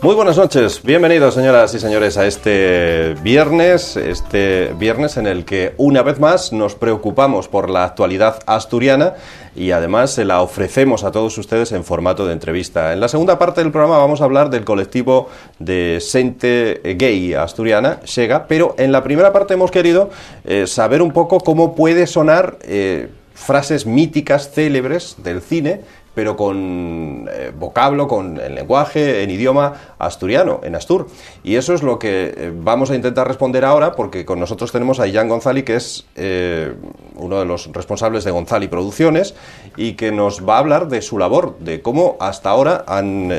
Muy buenas noches, bienvenidos señoras y señores a este viernes en el que una vez más nos preocupamos por la actualidad asturiana y además se la ofrecemos a todos ustedes en formato de entrevista. En la segunda parte del programa vamos a hablar del colectivo de xente gay asturiana, Xega, pero en la primera parte hemos querido saber un poco cómo puede sonar frases míticas, célebres del cine, pero con vocablo, con el lenguaje, en idioma asturiano, en Astur. Y eso es lo que vamos a intentar responder ahora, porque con nosotros tenemos a Illán González, que es uno de los responsables de González Producciones, y que nos va a hablar de su labor, de cómo hasta ahora han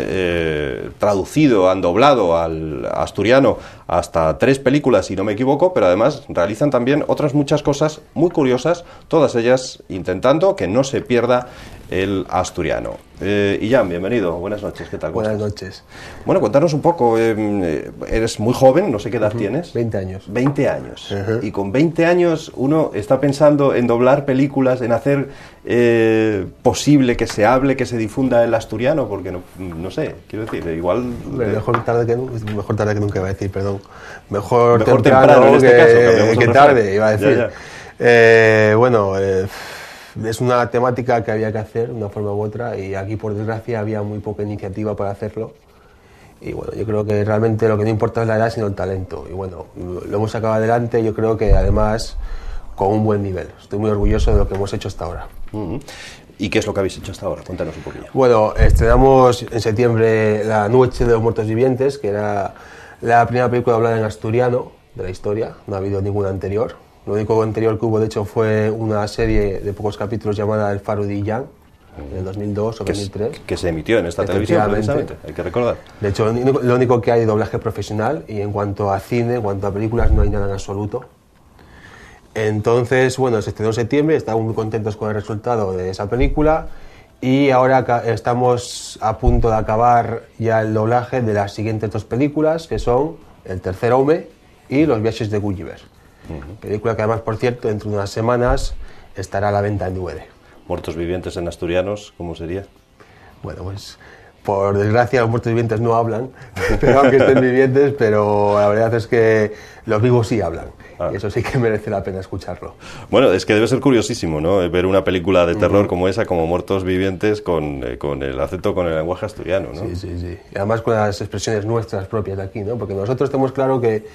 traducido, han doblado al asturiano hasta 3 películas, si no me equivoco, pero además realizan también otras muchas cosas muy curiosas, todas ellas intentando que no se pierda el asturiano. Illán, bienvenido, buenas noches, ¿qué tal? Buenas noches. Bueno, cuéntanos un poco, eres muy joven, no sé qué edad tienes. 20 años. 20 años. Y con 20 años uno está pensando en doblar películas, en hacer posible que se hable, que se difunda el asturiano, porque no sé, quiero decir, igual... Mejor tarde que nunca, iba a decir, perdón. Mejor temprano en este caso, que tarde, iba a decir. Ya. Es una temática que había que hacer de una forma u otra y aquí, por desgracia, había muy poca iniciativa para hacerlo. Y bueno, yo creo que realmente lo que no importa es la edad, sino el talento. Y bueno, lo hemos sacado adelante, yo creo que además con un buen nivel. Estoy muy orgulloso de lo que hemos hecho hasta ahora. ¿Y qué es lo que habéis hecho hasta ahora? Cuéntanos un poquillo. Bueno, estrenamos en septiembre La Noche de los Muertos Vivientes, que era la primera película hablada en asturiano de la historia. No ha habido ninguna anterior. Lo único anterior que hubo, de hecho, fue una serie de pocos capítulos llamada El Faro de Illán, en el 2002 o 2003. Que se emitió en esta televisión, precisamente, hay que recordar. De hecho, lo único que hay de doblaje profesional, y en cuanto a cine, en cuanto a películas, no hay nada en absoluto. Entonces, bueno, se estrenó en septiembre, estamos muy contentos con el resultado de esa película, y ahora estamos a punto de acabar ya el doblaje de las siguientes 2 películas, que son El Tercer Home y Los Viajes de Gulliver. Película que además, por cierto, dentro de unas semanas estará a la venta en DVD. Muertos vivientes en asturianos, ¿cómo sería? Bueno, pues por desgracia los muertos vivientes no hablan, pero aunque estén vivientes, pero la verdad es que los vivos sí hablan. Y eso sí que merece la pena escucharlo. Bueno, es que debe ser curiosísimo, ¿no? Ver una película de terror como esa, como Muertos Vivientes, con el acento, con el lenguaje asturiano, ¿no? Sí. Y además con las expresiones nuestras propias de aquí, ¿no? Porque nosotros tenemos claro que,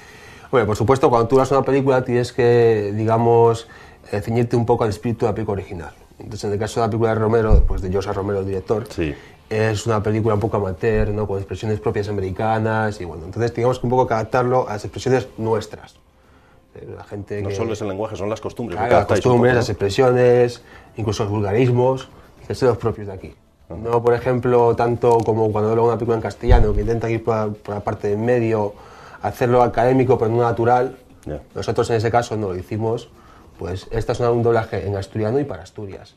bueno, por supuesto, cuando tú ves una película tienes que, digamos, ceñirte un poco al espíritu de la película original. Entonces, en el caso de la película de Romero, pues de José Romero, el director, sí, es una película un poco amateur, ¿no? Con expresiones propias americanas y bueno, entonces tenemos que un poco adaptarlo a las expresiones nuestras. La gente no solo es el lenguaje, son las costumbres. Claro, las costumbres, las expresiones, incluso los vulgarismos, que son los propios de aquí. No, por ejemplo, tanto como cuando hablo de una película en castellano, que intenta ir por la parte de en medio, hacerlo académico pero no natural. Nosotros en ese caso no lo hicimos, pues esta es un doblaje en asturiano y para Asturias,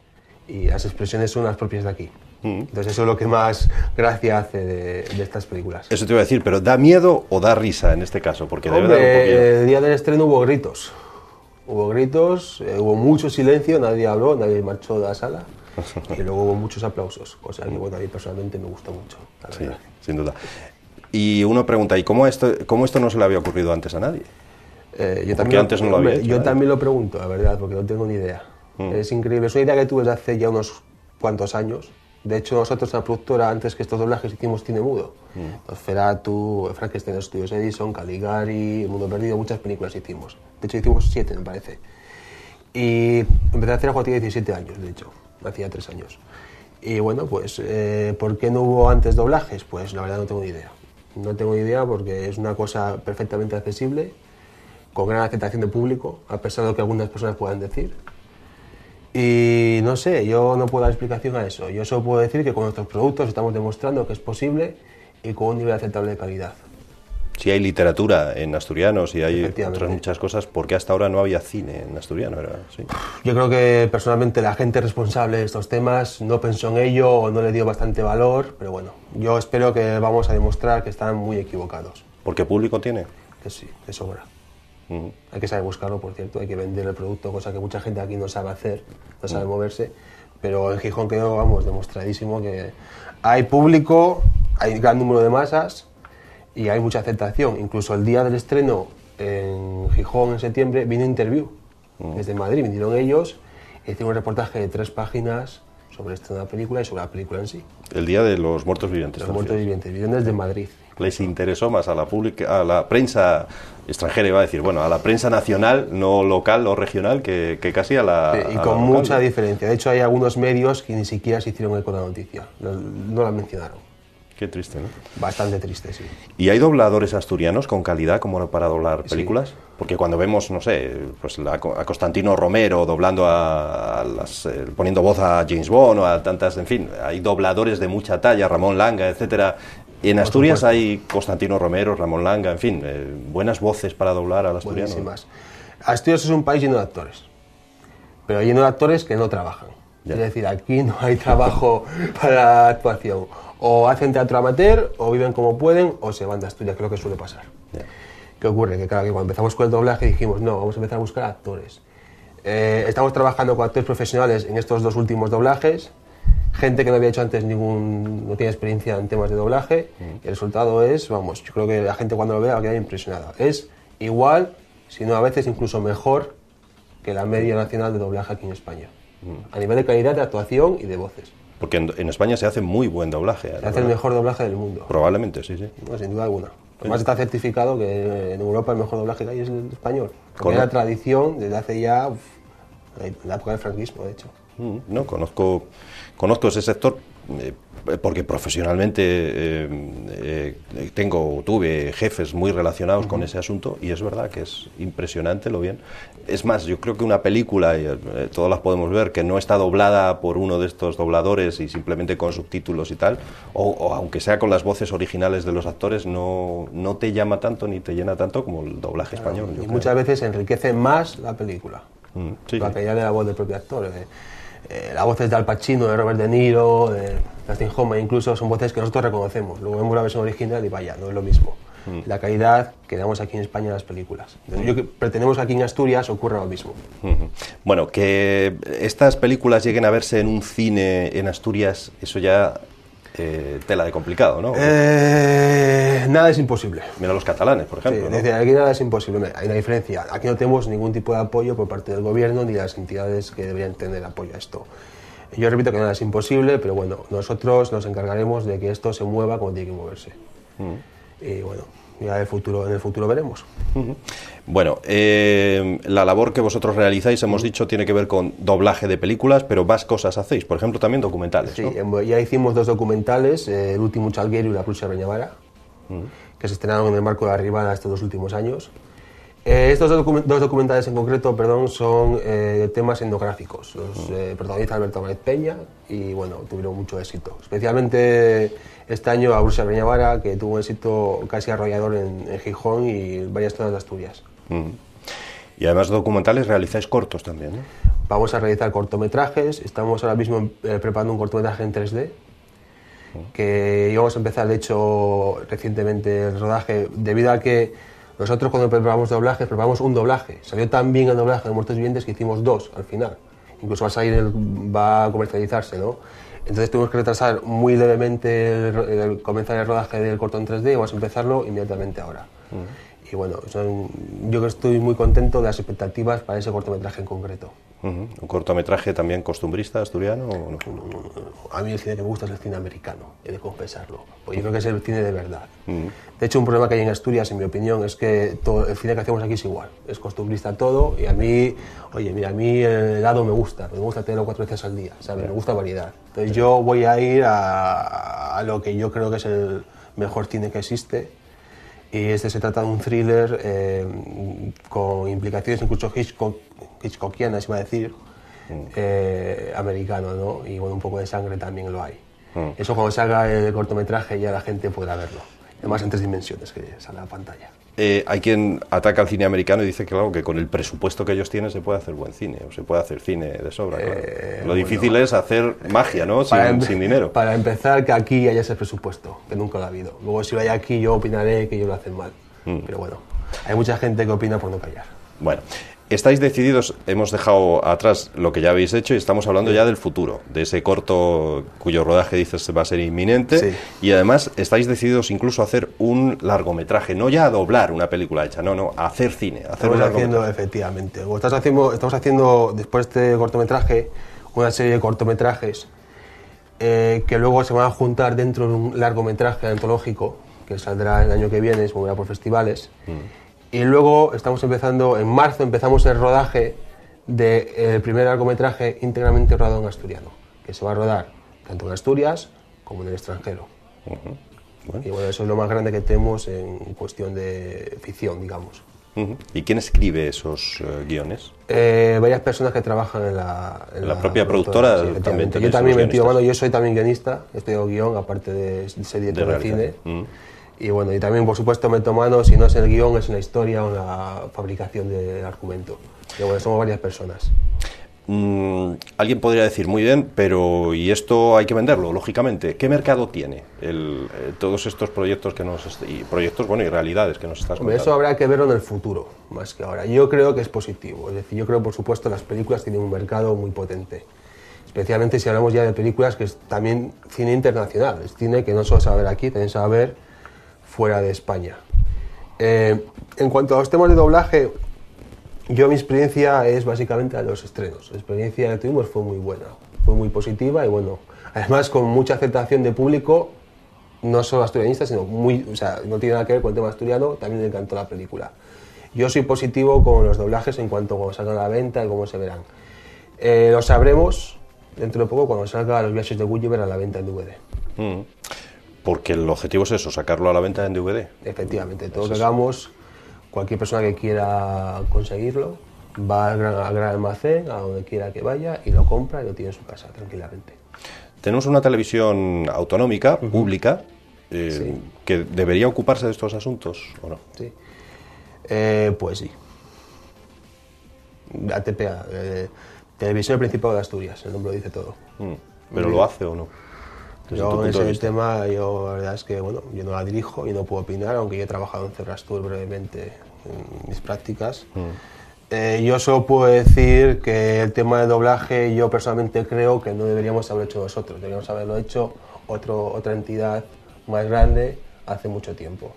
y las expresiones son las propias de aquí. Entonces eso es lo que más gracia hace de estas películas. Eso te iba a decir, pero ¿da miedo o da risa en este caso? Porque debe dar un poquillo. El día del estreno hubo gritos, hubo mucho silencio, nadie habló, nadie marchó de la sala y luego hubo muchos aplausos, o sea que bueno, a mí personalmente me gustó mucho, la verdad. Sí, sin duda. Y uno pregunta, ¿y cómo esto no se le había ocurrido antes a nadie? Antes no lo había hecho. Yo también lo pregunto, la verdad, porque no tengo ni idea. Es increíble, es una idea que tuve desde hace ya unos cuantos años. De hecho, nosotros en la productora, antes que estos doblajes, hicimos cine mudo. Nosferatu, Frankenstein Studios Edison, Caligari, El Mundo Perdido, muchas películas hicimos. De hecho, hicimos 7, me parece. Y empecé a hacer cuando tenía 17 años, de hecho, hacía 3 años. Y bueno, pues, ¿por qué no hubo antes doblajes? Pues la verdad no tengo ni idea. No tengo ni idea porque es una cosa perfectamente accesible, con gran aceptación del público, a pesar de lo que algunas personas puedan decir. Y no sé, yo no puedo dar explicación a eso. Yo solo puedo decir que con nuestros productos estamos demostrando que es posible y con un nivel aceptable de calidad. Si hay literatura en asturiano, si hay otras muchas cosas, ¿por qué hasta ahora no había cine en asturiano? Sí. Yo creo que personalmente la gente responsable de estos temas no pensó en ello o no le dio bastante valor, pero bueno, yo espero que vamos a demostrar que están muy equivocados. ¿Por qué público tiene? Que sí, de sobra. Hay que saber buscarlo, por cierto, hay que vender el producto, cosa que mucha gente aquí no sabe hacer, no sabe moverse, pero en Gijón quedó, vamos, demostradísimo que hay público, hay gran número de masas y hay mucha aceptación. Incluso el día del estreno en Gijón, en septiembre, vino Interview desde Madrid. Vinieron ellos y hicieron un reportaje de 3 páginas sobre esta nueva película y sobre la película en sí. El Día de los Muertos Vivientes. Los Muertos Vivientes, vinieron desde Madrid. Les interesó más a la prensa extranjera, iba a decir, bueno, a la prensa nacional, no local o regional, que casi a la... Sí, y con mucha diferencia. De hecho, hay algunos medios que ni siquiera se hicieron eco de la noticia, no la mencionaron. Qué triste, ¿no? Bastante triste, sí. ¿Y hay dobladores asturianos con calidad como para doblar películas? Sí. Porque cuando vemos, no sé, pues a Constantino Romero doblando poniendo voz a James Bond o a tantas, en fin, hay dobladores de mucha talla, Ramón Langa, etcétera. En Asturias hay Constantino Romero, Ramón Langa, en fin, buenas voces para doblar al asturiano. Buenísimas. Asturias es un país lleno de actores, pero lleno de actores que no trabajan. Ya. Es decir, aquí no hay trabajo para la actuación. O hacen teatro amateur, o viven como pueden, o se van de Asturias, creo que suele pasar. Yeah. ¿Qué ocurre? Que claro, que cuando empezamos con el doblaje dijimos, no, vamos a empezar a buscar actores. Estamos trabajando con actores profesionales en estos 2 últimos doblajes, gente que no había hecho antes no tiene experiencia en temas de doblaje, y el resultado es, vamos, yo creo que la gente cuando lo vea va a quedar impresionada. Es igual, si no a veces incluso mejor que la media nacional de doblaje aquí en España, a nivel de calidad de actuación y de voces. Porque en España se hace muy buen doblaje. Se hace el mejor doblaje del mundo. Probablemente, sí, sí. No, sin duda alguna. Además está certificado que en Europa el mejor doblaje que hay es el español. Porque es la tradición desde hace ya, la época del franquismo, de hecho. No, conozco ese sector porque profesionalmente tuve jefes muy relacionados con ese asunto y es verdad que es impresionante lo bien. Es más, yo creo que una película, todas las podemos ver, que no está doblada por uno de estos dobladores y simplemente con subtítulos y tal, o aunque sea con las voces originales de los actores, no te llama tanto ni te llena tanto como el doblaje español. Y muchas veces enriquece más la película, la calidad de la voz del propio actor. Las voces de Al Pacino, de Robert De Niro, de Dustin Hoffman, incluso son voces que nosotros reconocemos. Luego vemos la versión original y vaya, no es lo mismo. La calidad que damos aquí en España en las películas. Pretendemos que aquí en Asturias ocurra lo mismo. Bueno, que estas películas lleguen a verse en un cine en Asturias, eso ya tela de complicado, ¿no? Nada es imposible. Mira los catalanes, por ejemplo. Sí, ¿no? Aquí nada es imposible. Hay una diferencia. Aquí no tenemos ningún tipo de apoyo por parte del gobierno ni de las entidades que deberían tener apoyo a esto. Yo repito que nada es imposible, pero bueno, nosotros nos encargaremos de que esto se mueva como tiene que moverse. Y bueno, ya en el futuro veremos. Bueno, la labor que vosotros realizáis, hemos dicho, tiene que ver con doblaje de películas, pero más cosas hacéis, por ejemplo, también documentales, sí, ¿no? Ya hicimos 2 documentales, El último Chalguero y La Pluja Breñavara, que se estrenaron en el marco de la Ribada estos 2 últimos años. Estos 2 documentales en concreto, son temas etnográficos. Los protagoniza Alberto Álvarez Peña y bueno, tuvieron mucho éxito. Especialmente este año a Bruxa Breñavara, que tuvo un éxito casi arrollador en Gijón y en varias zonas de Asturias. Y además documentales realizáis cortos también, ¿no? Vamos a realizar cortometrajes. Estamos ahora mismo preparando un cortometraje en 3D, que íbamos a empezar, de hecho, recientemente el rodaje, debido a que nosotros cuando preparamos doblajes, preparamos un doblaje. Salió tan bien el doblaje de Muertos Vivientes que hicimos 2 al final. Incluso va a comercializarse, ¿no? Entonces tuvimos que retrasar muy levemente comenzar el rodaje del corto en 3D y vamos a empezarlo inmediatamente ahora. Y bueno, yo estoy muy contento de las expectativas para ese cortometraje en concreto. ¿Un cortometraje también costumbrista, asturiano? ¿O no? A mí el cine que me gusta es el cine americano, he de confesarlo, porque yo creo que es el cine de verdad. De hecho, un problema que hay en Asturias, en mi opinión, es que todo el cine que hacemos aquí es igual, es costumbrista todo, y a mí, a mí el helado me gusta tenerlo 4 veces al día, ¿sabes? Me gusta variedad. Entonces yo voy a ir a lo que yo creo que es el mejor cine que existe, y se trata de un thriller con implicaciones incluso hitchcockianas, iba a decir, americano, ¿no? Y bueno, un poco de sangre también lo hay. Eso cuando salga el cortometraje ya la gente podrá verlo. Además en 3 dimensiones que sale a la pantalla. Hay quien ataca al cine americano y dice que, claro, que con el presupuesto que ellos tienen se puede hacer buen cine, o se puede hacer cine de sobra. Claro. Lo difícil es hacer magia, ¿no? Sin dinero. Para empezar, que aquí haya ese presupuesto, que nunca lo ha habido. Luego, si lo hay aquí, yo opinaré que ellos lo hacen mal. Pero bueno, hay mucha gente que opina por no callar. Bueno, Estáis decididos, hemos dejado atrás lo que ya habéis hecho y estamos hablando ya del futuro, de ese corto cuyo rodaje dices va a ser inminente, Sí. y además estáis decididos incluso a hacer un largometraje, no ya a doblar una película hecha, no, a hacer cine, a hacer un Estamos haciendo, largometraje. efectivamente, estamos haciendo después de este cortometraje una serie de cortometrajes que luego se van a juntar dentro de un largometraje antológico que saldrá el año que viene, se moverá por festivales. Y luego estamos empezando, en marzo empezamos el rodaje del primer largometraje íntegramente rodado en asturiano, que se va a rodar tanto en Asturias como en el extranjero. Bueno. Y bueno, eso es lo más grande que tenemos en cuestión de ficción, digamos. ¿Y quién escribe esos guiones? Varias personas que trabajan en la propia productora, sí, también yo tenéis también me he unos metido guionistas. mano, yo soy también guionista, estudio guión, aparte de ser director de cine. realización. Y bueno, y también por supuesto meto mano, si no es el guión, es en la historia o en la fabricación del argumento. Y bueno, somos varias personas. Alguien podría decir, muy bien, pero ¿y esto hay que venderlo, lógicamente? ¿Qué mercado tiene todos estos proyectos y proyectos, bueno, y realidades que nos estás Hombre, contando? eso habrá que verlo en el futuro, más que ahora. Yo creo que es positivo, es decir, yo creo por supuesto las películas tienen un mercado muy potente. Especialmente si hablamos ya de películas que es también cine internacional, es cine que no solo se va a ver aquí, también se va a ver fuera de España. En cuanto a los temas de doblaje, mi experiencia es básicamente la de los estrenos. La experiencia que tuvimos fue muy buena, fue muy positiva y bueno, además con mucha aceptación de público, no solo asturianistas, sino o sea, no tiene nada que ver con el tema asturiano, también le encantó la película. Yo soy positivo con los doblajes en cuanto a cuando salgan a la venta y cómo se verán. Lo sabremos dentro de poco cuando salga Los viajes de Gulliver a la venta en DVD. Porque el objetivo es eso, sacarlo a la venta en DVD. Efectivamente, todo lo que hagamos, cualquier persona que quiera conseguirlo, va al gran almacén, a donde quiera que vaya, y lo compra y lo tiene en su casa tranquilamente. Tenemos una televisión autonómica, pública, Sí. que debería ocuparse de estos asuntos, ¿o no? Sí. Pues sí. ATPA, Televisión del Principado de Asturias, el nombre lo dice todo. ¿Pero lo hace o no? Desde tu Yo en punto de ese vista. tema, la verdad es que bueno, yo no la dirijo y no puedo opinar, aunque yo he trabajado en Cerrastur brevemente en mis prácticas. Yo solo puedo decir que el tema de doblaje yo personalmente creo que no deberíamos haberlo hecho nosotros, deberíamos haberlo hecho otra entidad más grande hace mucho tiempo.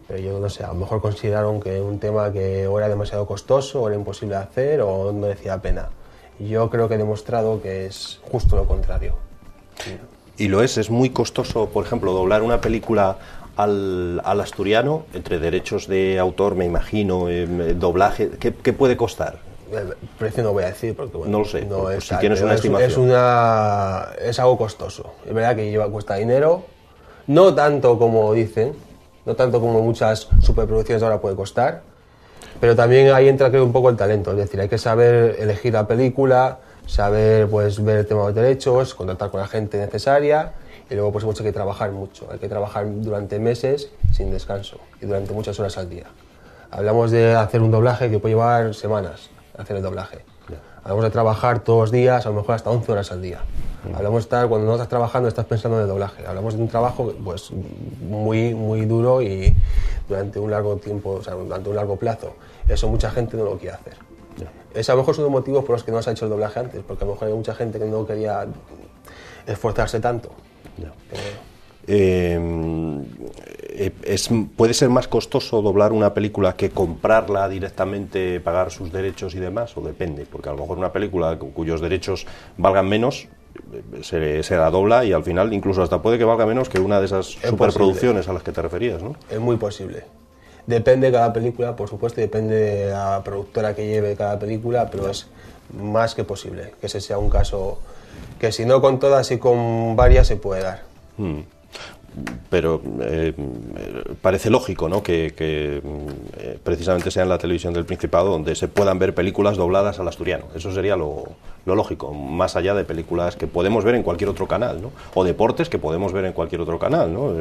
Pero yo no sé, a lo mejor consideraron que un tema que o era demasiado costoso, o era imposible de hacer, o no merecía la pena. Yo creo que he demostrado que es justo lo contrario. Y lo es muy costoso, por ejemplo, doblar una película al asturiano, entre derechos de autor, me imagino, doblaje, ¿qué puede costar? El precio no voy a decir porque bueno, No lo sé, no pues, es si tienes una es estimación. es algo costoso. Es verdad que cuesta dinero, no tanto como dicen, no tanto como muchas superproducciones ahora puede costar, pero también ahí entra creo un poco el talento, es decir, hay que saber elegir la película, saber pues ver el tema de los derechos, contactar con la gente necesaria y luego por supuesto hay que trabajar mucho, hay que trabajar durante meses sin descanso y durante muchas horas al día. Hablamos de hacer un doblaje que puede llevar semanas, hacer el doblaje. Hablamos de trabajar todos los días, a lo mejor hasta 11 horas al día. Hablamos de estar, cuando no estás trabajando, estás pensando en el doblaje. Hablamos de un trabajo pues, muy, muy duro y durante un largo tiempo, o sea, durante un largo plazo. Eso mucha gente no lo quiere hacer. Es a lo mejor uno de los motivos por los que no se ha hecho el doblaje antes, porque a lo mejor hay mucha gente que no quería esforzarse tanto. ¿Puede ser más costoso doblar una película que comprarla directamente, pagar sus derechos y demás? ¿O depende? Porque a lo mejor una película cuyos derechos valgan menos se la dobla y al final incluso hasta puede que valga menos que una de esas superproducciones a las que te referías, ¿no? Es muy posible. Depende de cada película, por supuesto, y depende de la productora que lleve cada película, pero es más que posible que ese sea un caso que si no con todas y con varias se puede dar. Pero parece lógico, ¿no? que precisamente sea en la televisión del Principado donde se puedan ver películas dobladas al asturiano. Eso sería lo lógico, más allá de películas que podemos ver en cualquier otro canal, ¿no? O deportes que podemos ver en cualquier otro canal, ¿no?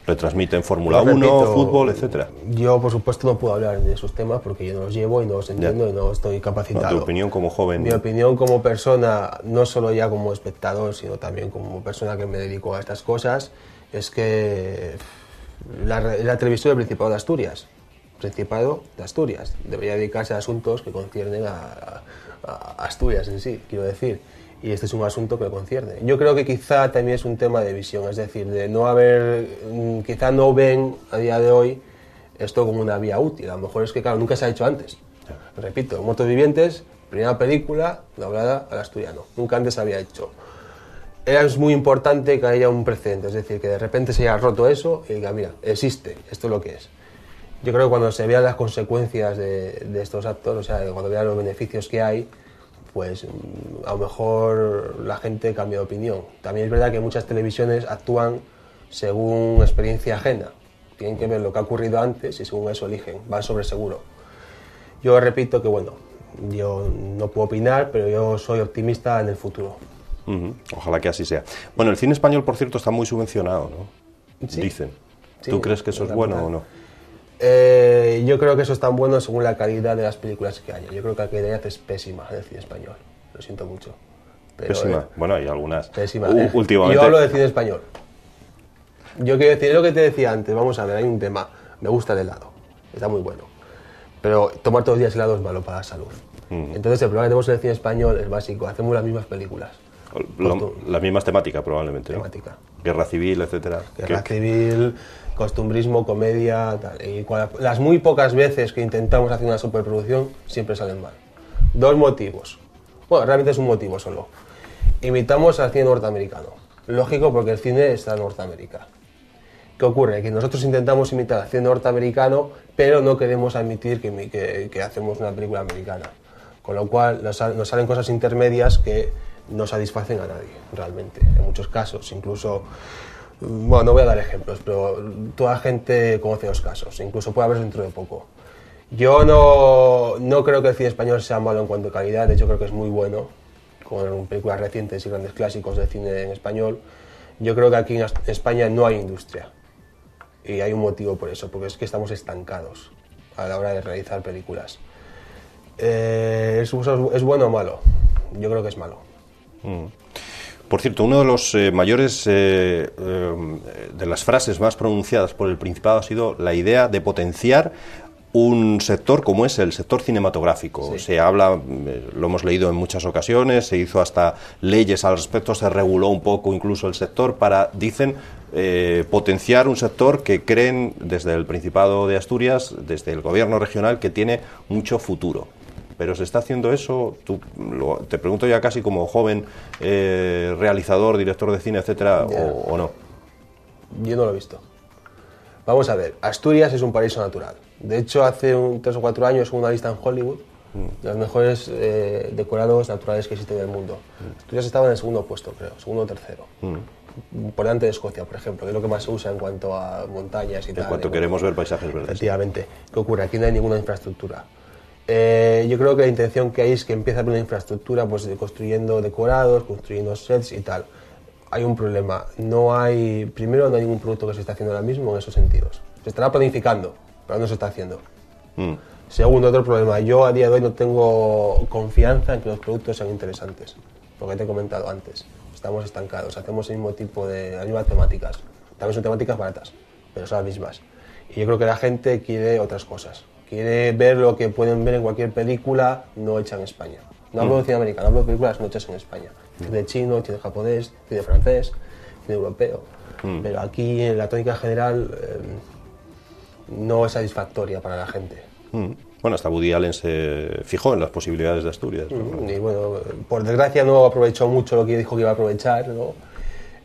Retransmiten Fórmula 1, fútbol, etcétera. Yo, por supuesto, no puedo hablar de esos temas porque yo no los llevo y no los entiendo y no estoy capacitado. No, tu opinión como joven. Mi opinión como persona, no solo ya como espectador, sino también como persona que me dedico a estas cosas, es que la televisión del Principado de Asturias Principado de Asturias. Debería dedicarse a asuntos que conciernen a Asturias en sí, quiero decir. Y este es un asunto que le concierne. Yo creo que quizá también es un tema de visión, es decir, de no haber, quizá no ven a día de hoy esto como una vía útil. A lo mejor es que, claro, nunca se ha hecho antes. Repito, Muertos Vivientes, primera película doblada al asturiano. Nunca antes se había hecho. Es muy importante que haya un precedente, es decir, que de repente se haya roto eso y diga, mira, existe, esto es lo que es. Yo creo que cuando se vean las consecuencias de estos actos, o sea, cuando vean los beneficios que hay, pues a lo mejor la gente cambia de opinión. También es verdad que muchas televisiones actúan según experiencia ajena. Tienen que ver lo que ha ocurrido antes y según eso eligen, van sobre seguro. Yo repito que, bueno, yo no puedo opinar, pero yo soy optimista en el futuro. Ojalá que así sea. Bueno, el cine español, por cierto, está muy subvencionado, ¿no? Sí. Dicen. Sí, ¿Tú crees que eso es bueno o no? Yo creo que eso es tan bueno según la calidad de las películas que haya. Yo creo que la calidad es pésima en el cine español. Lo siento mucho. Pero, pésima. Bueno, hay algunas. Pésima. Últimamente. Yo hablo de cine español. Yo quiero decir, es lo que te decía antes. Vamos a ver, hay un tema. Me gusta el helado. Está muy bueno. Pero tomar todos los días helado es malo para la salud. Entonces el problema que tenemos en el cine español es básico. Hacemos las mismas películas. Las mismas temáticas, probablemente, ¿no? Temática. Guerra civil, etcétera. Guerra civil, costumbrismo, comedia, tal. Y las muy pocas veces que intentamos hacer una superproducción, siempre salen mal. Dos motivos. Bueno, realmente es un motivo solo. Imitamos al cine norteamericano. Lógico, porque el cine está en Norteamérica. ¿Qué ocurre? Que nosotros intentamos imitar al cine norteamericano, pero no queremos admitir que hacemos una película americana. Con lo cual nos salen cosas intermedias que no satisfacen a nadie, realmente, en muchos casos. Incluso, bueno, no voy a dar ejemplos, pero toda la gente conoce los casos, incluso puede haber dentro de poco. Yo no creo que el cine español sea malo en cuanto a calidad, de hecho creo que es muy bueno, con películas recientes y grandes clásicos de cine en español. Yo creo que aquí en España no hay industria, y hay un motivo por eso, porque es que estamos estancados a la hora de realizar películas. ¿Es bueno o malo? Yo creo que es malo. Por cierto, uno de los mayores, de las frases más pronunciadas por el Principado ha sido la idea de potenciar un sector como es el sector cinematográfico. Sí. Se habla, lo hemos leído en muchas ocasiones, se hizo hasta leyes al respecto, se reguló un poco incluso el sector para, dicen, potenciar un sector que creen desde el Principado de Asturias, desde el gobierno regional, que tiene mucho futuro. Pero ¿se está haciendo eso? Te pregunto ya casi como joven realizador, director de cine, etcétera, o no. Yo no lo he visto. Vamos a ver, Asturias es un paraíso natural. De hecho, hace 3 o 4 años hubo una lista en Hollywood de los mejores decorados naturales que existen en el mundo. Asturias estaba en el segundo puesto, creo, segundo o tercero. Por delante de Escocia, por ejemplo, que es lo que más se usa en cuanto a montañas y tal. En cuanto queremos ver paisajes verdes. Efectivamente. ¿Qué ocurre? Aquí no hay ninguna infraestructura. Yo creo que la intención que hay es que empiece a haber una infraestructura, pues construyendo decorados, construyendo sets y tal. Hay un problema. Primero, no hay ningún producto que se esté haciendo ahora mismo en esos sentidos. Se estará planificando, pero no se está haciendo. Segundo, otro problema. Yo a día de hoy no tengo confianza en que los productos sean interesantes. Lo que te he comentado antes. Estamos estancados, hacemos el mismo tipo las mismas temáticas. También son temáticas baratas, pero son las mismas. Y yo creo que la gente quiere otras cosas. Quiere ver lo que pueden ver en cualquier película no hecha en España. No hablo de cine americano, hablo de películas no hechas en España. Cine chino, cine japonés, cine francés, cine europeo. Pero aquí en la tónica general no es satisfactoria para la gente. Bueno, hasta Woody Allen se fijó en las posibilidades de Asturias. Y bueno, por desgracia no aprovechó mucho lo que dijo que iba a aprovechar, ¿no?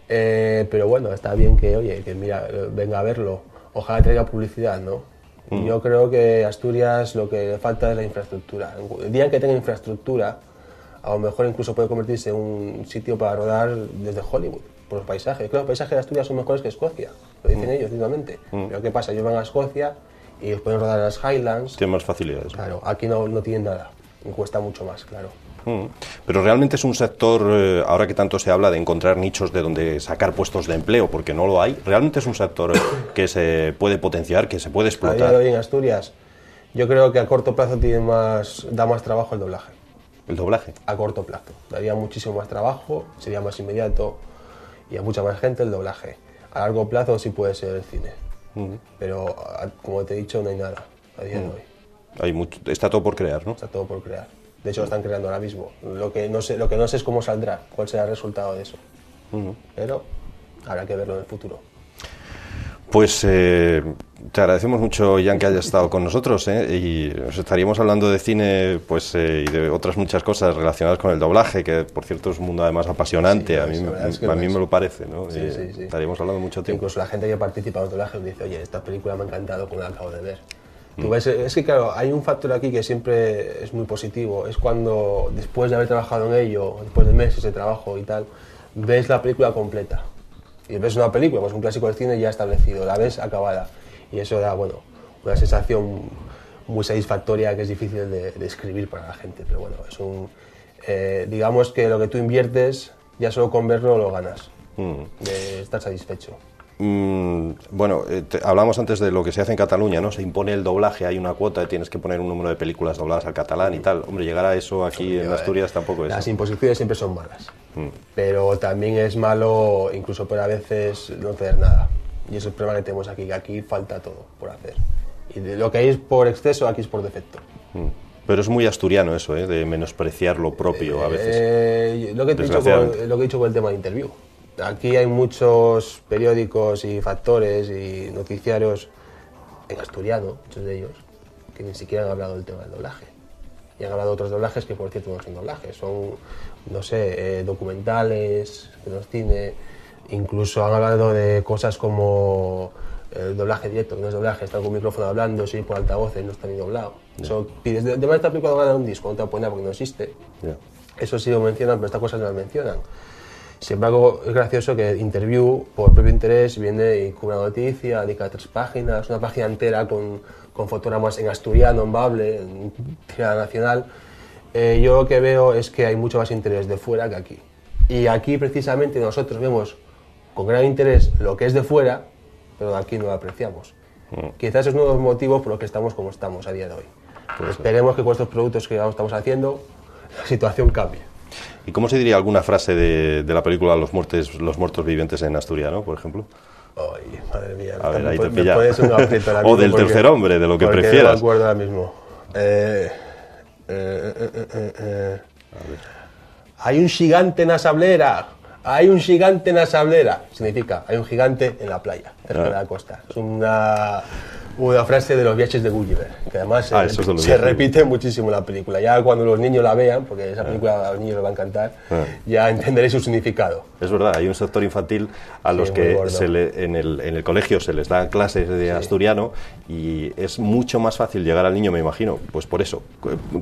Pero bueno, está bien que, oye, que mira, venga a verlo. Ojalá traiga publicidad, ¿no? Yo creo que Asturias lo que le falta es la infraestructura. El día en que tenga infraestructura, a lo mejor incluso puede convertirse en un sitio para rodar desde Hollywood, por los paisajes. Creo que los paisajes de Asturias son mejores que Escocia, lo dicen ellos últimamente. Pero ¿qué pasa? Ellos van a Escocia y los pueden rodar en las Highlands. Tienen más facilidades. Claro, aquí no tienen nada, y cuesta mucho más, claro. Pero realmente es un sector, ahora que tanto se habla de encontrar nichos de donde sacar puestos de empleo, porque no lo hay, realmente es un sector que se puede potenciar, que se puede explotar. A día de hoy en Asturias, yo creo que a corto plazo da más trabajo el doblaje. ¿El doblaje? A corto plazo. Daría muchísimo más trabajo, sería más inmediato y a mucha más gente el doblaje. A largo plazo sí puede ser el cine. Pero, como te he dicho, no hay nada. a día de hoy. Está todo por crear, ¿no? Está todo por crear. De hecho, lo están creando ahora mismo. Lo que no sé es cómo saldrá, cuál será el resultado de eso. Pero habrá que verlo en el futuro. Pues te agradecemos mucho, Jan, que hayas estado con nosotros, y os estaríamos hablando de cine, pues, y de otras muchas cosas relacionadas con el doblaje, que por cierto es un mundo además apasionante. Sí, a mí me lo parece, ¿no? Sí. Estaríamos hablando mucho tiempo. Incluso la gente que participa en el doblaje me dice, oye, esta película me ha encantado como la acabo de ver. Tú ves, es que claro, hay un factor aquí que siempre es muy positivo, es cuando después de haber trabajado en ello, después de meses de trabajo y tal, ves la película completa. Y ves una película, pues un clásico del cine ya establecido, la ves acabada. Y eso da, bueno, una sensación muy satisfactoria que es difícil de describir para la gente. Pero bueno, es digamos que lo que tú inviertes, ya solo con verlo lo ganas, de estar satisfecho. Bueno, hablamos antes de lo que se hace en Cataluña, ¿no? Se impone el doblaje, hay una cuota, tienes que poner un número de películas dobladas al catalán y tal. Hombre, llegar a eso aquí en Asturias tampoco es. Las imposiciones siempre son malas, pero también es malo incluso por a veces no tener nada. Y ese es el problema que tenemos aquí, que aquí falta todo por hacer. Y de lo que hay es por exceso, aquí es por defecto. Pero es muy asturiano eso, de menospreciar lo propio a veces. Lo que he dicho con el tema de Interview. Aquí hay muchos periódicos y factores y noticiarios en asturiano, muchos de ellos, que ni siquiera han hablado del tema del doblaje. Y han hablado de otros doblajes que, por cierto, no son doblajes, son, no sé, documentales, de los cine. Incluso han hablado de cosas como el doblaje directo, que no es doblaje, están con un micrófono hablando, sí, por altavoces, no está ni doblado. Eso pides, de esta película doblar un disco, no te va a poner porque no existe. Eso sí lo mencionan, pero estas cosas no las mencionan. Sin embargo, es gracioso que Interview, por propio interés, viene y cubre una noticia, dedica 3 páginas, una página entera con fotogramas en asturiano, en bable, en tirada nacional. Yo lo que veo es que hay mucho más interés de fuera que aquí. Y aquí, precisamente, nosotros vemos con gran interés lo que es de fuera, pero de aquí no lo apreciamos. Quizás es uno de los motivos por los que estamos como estamos a día de hoy. Pues esperemos que con estos productos que estamos haciendo, la situación cambie. ¿Y cómo se diría alguna frase de la película Los muertos vivientes en asturiano, por ejemplo? Ay, madre mía. A ver, ahí te pilla. Un aprieto ahora mismo. O del tercer hombre, de lo que prefieras. No me acuerdo ahora mismo. Hay un gigante en la sablera. Hay un gigante en la sablera. Significa, hay un gigante en la playa, cerca de la costa. Es una frase de los viajes de Gulliver, que además se repite muchísimo en la película. Ya cuando los niños la vean, porque esa película a los niños les va a encantar, ya entenderéis su significado. Es verdad, hay un sector infantil a los que en el colegio se les da clases de asturiano y es mucho más fácil llegar al niño, me imagino, pues por eso,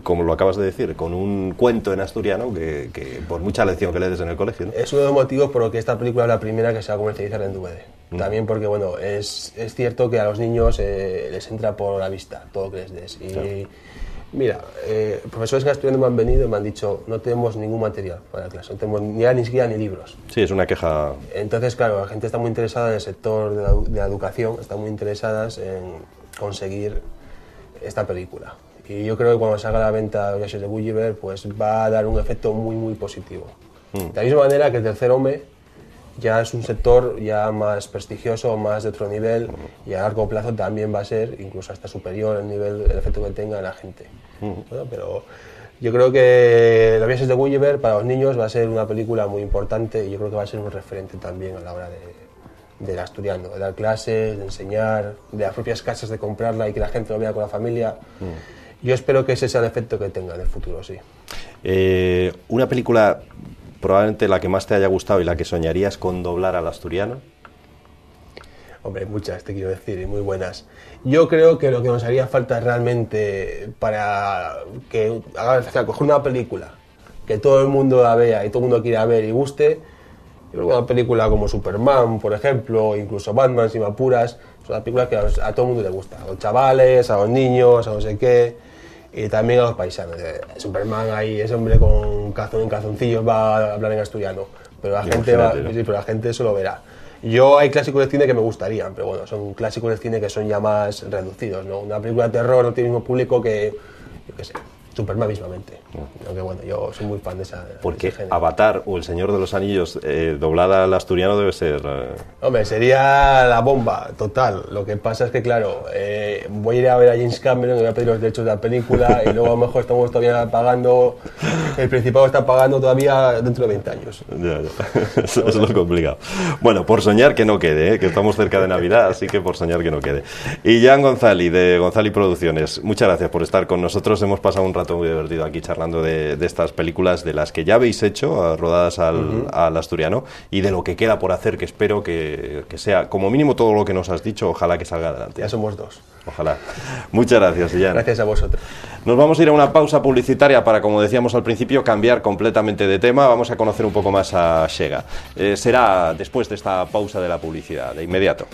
como lo acabas de decir, con un cuento en asturiano que por mucha lección que le des en el colegio, ¿no? Es uno de los motivos por los que esta película es la primera que se va a comercializar en DVD. También porque, bueno, es cierto que a los niños les entra por la vista todo lo que les des. Y mira, profesores que asturianos me han venido y me han dicho, no tenemos ningún material para la clase, no tenemos ni siquiera ni libros. Sí, es una queja. Entonces, claro, la gente está muy interesada en el sector de la educación, está muy interesadas en conseguir esta película. Y yo creo que cuando salga a la venta de Viajes de Gulliver, pues va a dar un efecto muy, muy positivo. De la misma manera que el tercer hombre ya es un sector ya más prestigioso, más de otro nivel, y a largo plazo también va a ser incluso hasta superior el efecto que tenga en la gente. Bueno, pero yo creo que Los viajes de Gulliver para los niños va a ser una película muy importante y yo creo que va a ser un referente también a la hora del asturiano, de dar clases, de enseñar, de las propias casas, de comprarla y que la gente lo vea con la familia. Yo espero que ese sea el efecto que tenga en el futuro, sí. Una película probablemente la que más te haya gustado y la que soñarías con doblar al asturiano. Hombre, muchas, te quiero decir, y muy buenas. Yo creo que lo que nos haría falta realmente para que coger una película que todo el mundo la vea y todo el mundo quiera ver y guste, yo creo que una película como Superman, por ejemplo, incluso Batman, si me apuras, es una película que a todo el mundo le gusta, a los chavales, a los niños, a no sé qué, y también a los paisanos. Superman ahí, ese hombre con calzoncillos va a hablar en asturiano, pero la gente eso lo verá. Yo hay clásicos de cine que me gustarían, pero bueno, son clásicos de cine que son ya más reducidos, ¿no? Una película de terror no tiene el mismo público que, yo qué sé, Superman mismamente. Aunque bueno, yo soy muy fan de esa. Porque Avatar o El Señor de los Anillos doblada al asturiano debe ser... Hombre, sería la bomba, total. Lo que pasa es que, claro, voy a ir a ver a James Cameron y voy a pedir los derechos de la película y luego a lo mejor estamos todavía pagando, el Principado está pagando todavía dentro de 20 años. Ya. Eso es lo complicado. Bueno, por soñar que no quede, que estamos cerca de Navidad, así que por soñar que no quede. Y Jan González, de González Producciones, muchas gracias por estar con nosotros. Hemos pasado un rato muy divertido aquí charlando de estas películas de las que ya habéis hecho, rodadas al asturiano, y de lo que queda por hacer, que espero que sea, como mínimo, todo lo que nos has dicho, ojalá que salga adelante. Ya somos dos. Ojalá. Muchas gracias, Jan. Gracias a vosotros. Nos vamos a ir a una pausa publicitaria para, como decíamos al principio, cambiar completamente de tema. Vamos a conocer un poco más a Sega. Será después de esta pausa de la publicidad, de inmediato.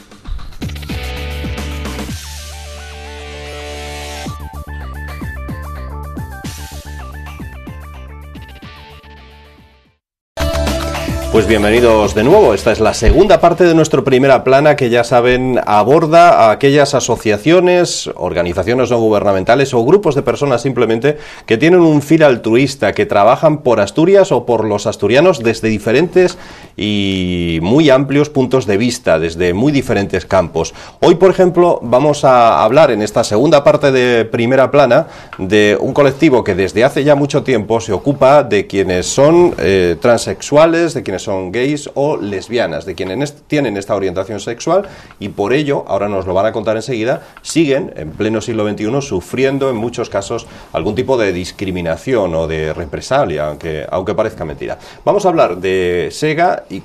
Pues bienvenidos de nuevo. Esta es la segunda parte de nuestro Primera Plana, que ya saben aborda a aquellas asociaciones, organizaciones no gubernamentales o grupos de personas simplemente que tienen un fin altruista, que trabajan por Asturias o por los asturianos desde diferentes y muy amplios puntos de vista, desde muy diferentes campos. Hoy, por ejemplo, vamos a hablar en esta segunda parte de Primera Plana de un colectivo que desde hace ya mucho tiempo se ocupa de quienes son transexuales, de quienes son gays o lesbianas, de quienes tienen esta orientación sexual y por ello, ahora nos lo van a contar enseguida, siguen en pleno siglo XXI sufriendo en muchos casos algún tipo de discriminación o de represalia, aunque parezca mentira. Vamos a hablar de Sega y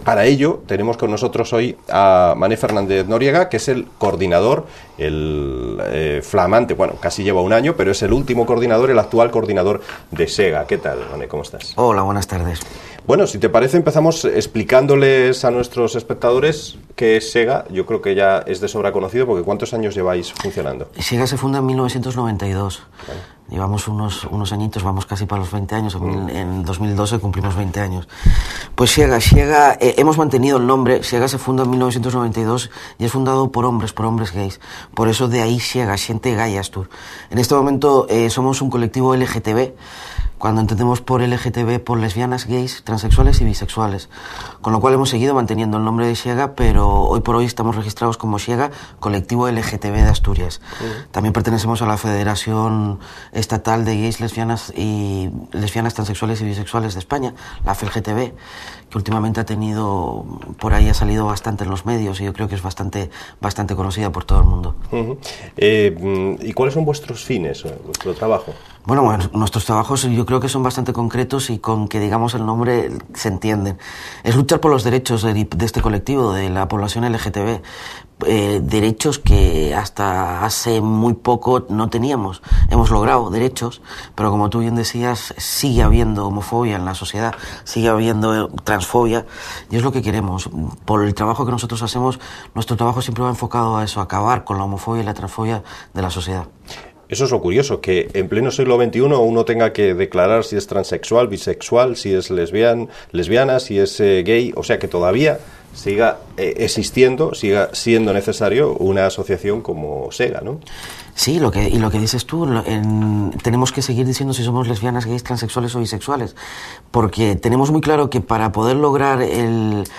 para ello tenemos con nosotros hoy a Mané Fernández Noriega, que es el coordinador, el flamante, bueno, casi lleva un año, pero es el último coordinador, el actual coordinador de Sega. ¿Qué tal, Mané? ¿Cómo estás? Hola, buenas tardes. Bueno, si te parece, empezamos explicándoles a nuestros espectadores qué es Sega. Yo creo que ya es de sobra conocido, porque ¿cuántos años lleváis funcionando? Sega se funda en 1992. Vale. Llevamos unos añitos, vamos casi para los 20 años. En 2012 cumplimos 20 años. Pues Sega, hemos mantenido el nombre. Sega se funda en 1992 y es fundado por hombres gays. Por eso de ahí Sega, Xente Gai Astur. En este momento somos un colectivo LGTB. Cuando entendemos por LGTB, por lesbianas, gays, transexuales y bisexuales. Con lo cual hemos seguido manteniendo el nombre de Sega, pero hoy por hoy estamos registrados como Sega, colectivo LGTB de Asturias. También pertenecemos a la Federación Estatal de Gays, Lesbianas, Transexuales y Bisexuales de España, la FELGTB, que últimamente ha tenido, por ahí ha salido bastante en los medios y yo creo que es bastante conocida por todo el mundo. ¿Y cuáles son vuestros fines, vuestro trabajo? Bueno, nuestros trabajos yo creo que son bastante concretos y con que digamos el nombre se entienden. Es luchar por los derechos de este colectivo, de la población LGTB. Derechos que hasta hace muy poco no teníamos. Hemos logrado derechos, pero como tú bien decías, sigue habiendo homofobia en la sociedad, sigue habiendo transfobia, y es lo que queremos. Por el trabajo que nosotros hacemos, nuestro trabajo siempre va enfocado a eso, a acabar con la homofobia y la transfobia de la sociedad. Eso es lo curioso, que en pleno siglo XXI uno tenga que declarar si es transexual, bisexual, si es lesbiana, si es gay, o sea que todavía siga existiendo, siga siendo necesario una asociación como Sega, ¿no? Sí, lo que dices tú, tenemos que seguir diciendo si somos lesbianas, gays, transexuales o bisexuales, porque tenemos muy claro que para poder lograr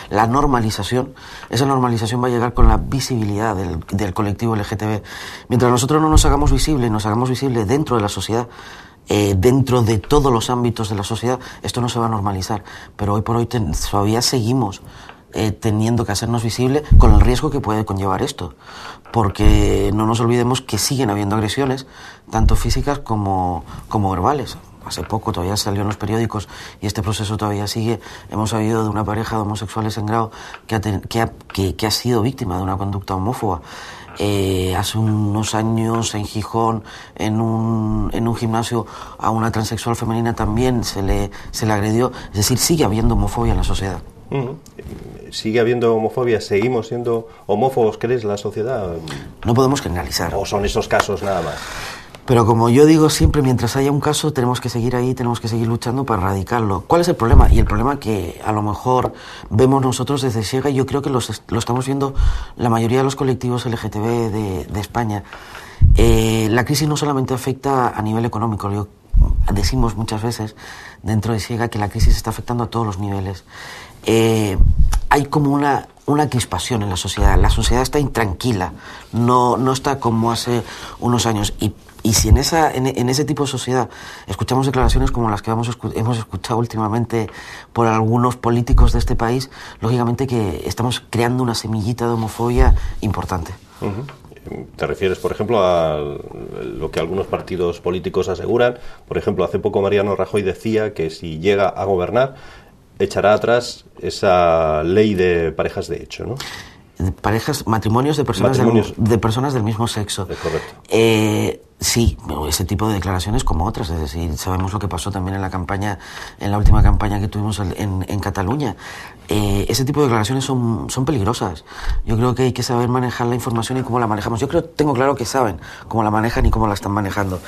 la normalización, esa normalización va a llegar con la visibilidad del colectivo LGTB. Mientras nosotros no nos hagamos visible dentro de la sociedad, dentro de todos los ámbitos de la sociedad, esto no se va a normalizar. Pero hoy por hoy todavía seguimos teniendo que hacernos visible con el riesgo que puede conllevar esto, porque no nos olvidemos que siguen habiendo agresiones, tanto físicas como verbales. Hace poco todavía salió en los periódicos y este proceso todavía sigue. Hemos sabido de una pareja de homosexuales en grado que ha sido víctima de una conducta homófoba. Hace unos años en Gijón, en un gimnasio, a una transexual femenina también se le agredió. Es decir, sigue habiendo homofobia en la sociedad. ¿Sigue habiendo homofobia? ¿Seguimos siendo homófobos, crees, la sociedad? No podemos generalizar. ¿O son esos casos nada más? Pero como yo digo siempre, mientras haya un caso, tenemos que seguir ahí, tenemos que seguir luchando para erradicarlo. ¿Cuál es el problema? Y el problema que a lo mejor vemos nosotros desde Sega, y yo creo que lo estamos viendo la mayoría de los colectivos LGTB de España, La crisis no solamente afecta a nivel económico, decimos muchas veces dentro de SIEGA que la crisis está afectando a todos los niveles. Hay como una crispación en la sociedad está intranquila, no está como hace unos años, y si en ese tipo de sociedad escuchamos declaraciones como las que hemos escuchado últimamente por algunos políticos de este país, lógicamente que estamos creando una semillita de homofobia importante. ¿Te refieres, por ejemplo, a lo que algunos partidos políticos aseguran? Por ejemplo, hace poco Mariano Rajoy decía que si llega a gobernar, echará atrás esa ley de parejas de hecho, ¿no? Matrimonios de personas del mismo sexo. Es correcto. Sí, ese tipo de declaraciones como otras, es decir, sabemos lo que pasó también en la última campaña que tuvimos en Cataluña. Ese tipo de declaraciones son peligrosas. Yo creo que hay que saber manejar la información y cómo la manejamos. Tengo claro que saben cómo la manejan y cómo la están manejando.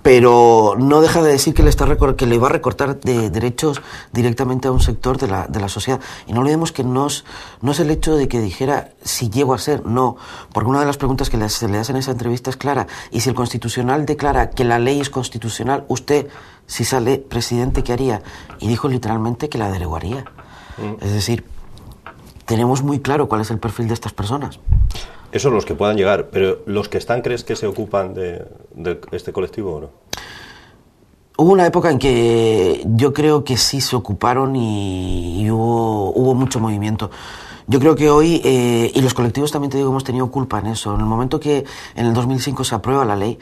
Pero no deja de decir que le va a recortar de derechos directamente a un sector de la sociedad. Y no olvidemos que no es el hecho de que dijera si llego a ser, no. Porque una de las preguntas que se le hacen en esa entrevista es clara. Y si el Constitucional declara que la ley es constitucional, usted, si sale presidente, ¿qué haría? Y dijo literalmente que la derogaría. Es decir, tenemos muy claro cuál es el perfil de estas personas. Esos los que puedan llegar, pero los que están, ¿crees que se ocupan de este colectivo o no? Hubo una época en que yo creo que sí se ocuparon y hubo mucho movimiento. Yo creo que hoy, y los colectivos también te digo, hemos tenido culpa en eso. En el momento que en el 2005 se aprueba la ley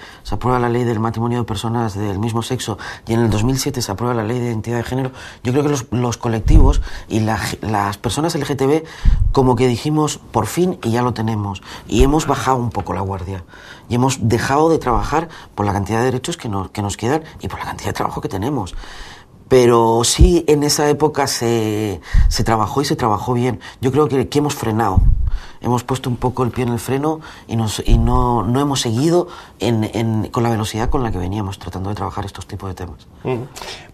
del matrimonio de personas del mismo sexo, y en el 2007 se aprueba la ley de identidad de género, yo creo que los colectivos y las personas LGTB como que dijimos, por fin, y ya lo tenemos. Y hemos bajado un poco la guardia. Y hemos dejado de trabajar por la cantidad de derechos que nos quedan y por la cantidad de trabajo que tenemos. Pero sí, en esa época se trabajó y se trabajó bien. Yo creo que hemos frenado. Hemos puesto un poco el pie en el freno y no hemos seguido con la velocidad con la que veníamos tratando de trabajar estos tipos de temas.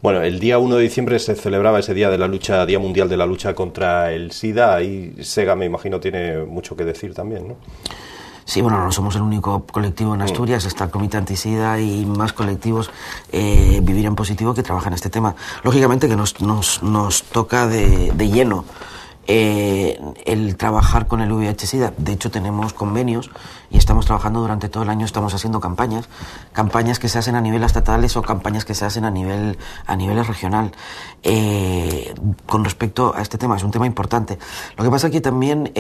Bueno, el día 1 de diciembre se celebraba ese Día Mundial de la Lucha contra el SIDA. Ahí SEGA, me imagino, tiene mucho que decir también, ¿no? Sí, bueno, no somos el único colectivo en Asturias, está el Comité Antisida y más colectivos Vivir en Positivo que trabajan este tema. Lógicamente que nos toca de lleno el trabajar con el VIH-Sida. De hecho, tenemos convenios y estamos trabajando durante todo el año, estamos haciendo campañas que se hacen a nivel estatales o campañas que se hacen a nivel regional. Con respecto a este tema, es un tema importante. Lo que pasa es que también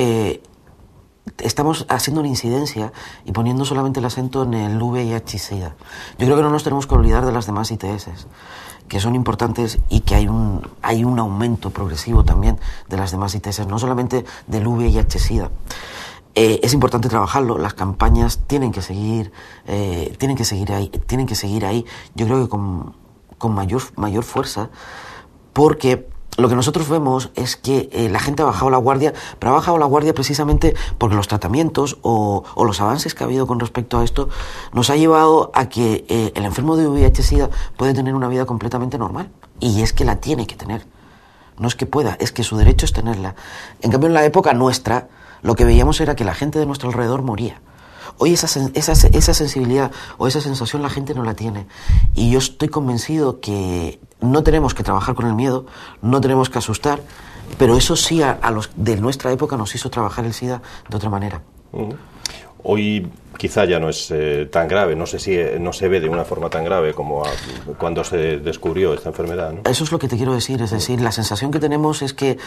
estamos haciendo una incidencia y poniendo solamente el acento en el VIH-Sida. Yo creo que no nos tenemos que olvidar de las demás ITS, que son importantes y que hay un aumento progresivo también de las demás ITS, no solamente del VIH-Sida. Es importante trabajarlo, las campañas tienen que seguir ahí, yo creo que con mayor fuerza, porque lo que nosotros vemos es que la gente ha bajado la guardia, pero ha bajado la guardia precisamente porque los tratamientos o los avances que ha habido con respecto a esto nos ha llevado a que el enfermo de VIH-Sida puede tener una vida completamente normal. Y es que la tiene que tener. No es que pueda, es que su derecho es tenerla. En cambio, en la época nuestra, lo que veíamos era que la gente de nuestro alrededor moría. Hoy esa sensibilidad o esa sensación la gente no la tiene. Y yo estoy convencido que no tenemos que trabajar con el miedo, no tenemos que asustar, pero eso sí a los de nuestra época nos hizo trabajar el SIDA de otra manera. Hoy quizá ya no es tan grave, no sé si no se ve de una forma tan grave como cuando se descubrió esta enfermedad, ¿no? Eso es lo que te quiero decir, es decir, la sensación que tenemos es que,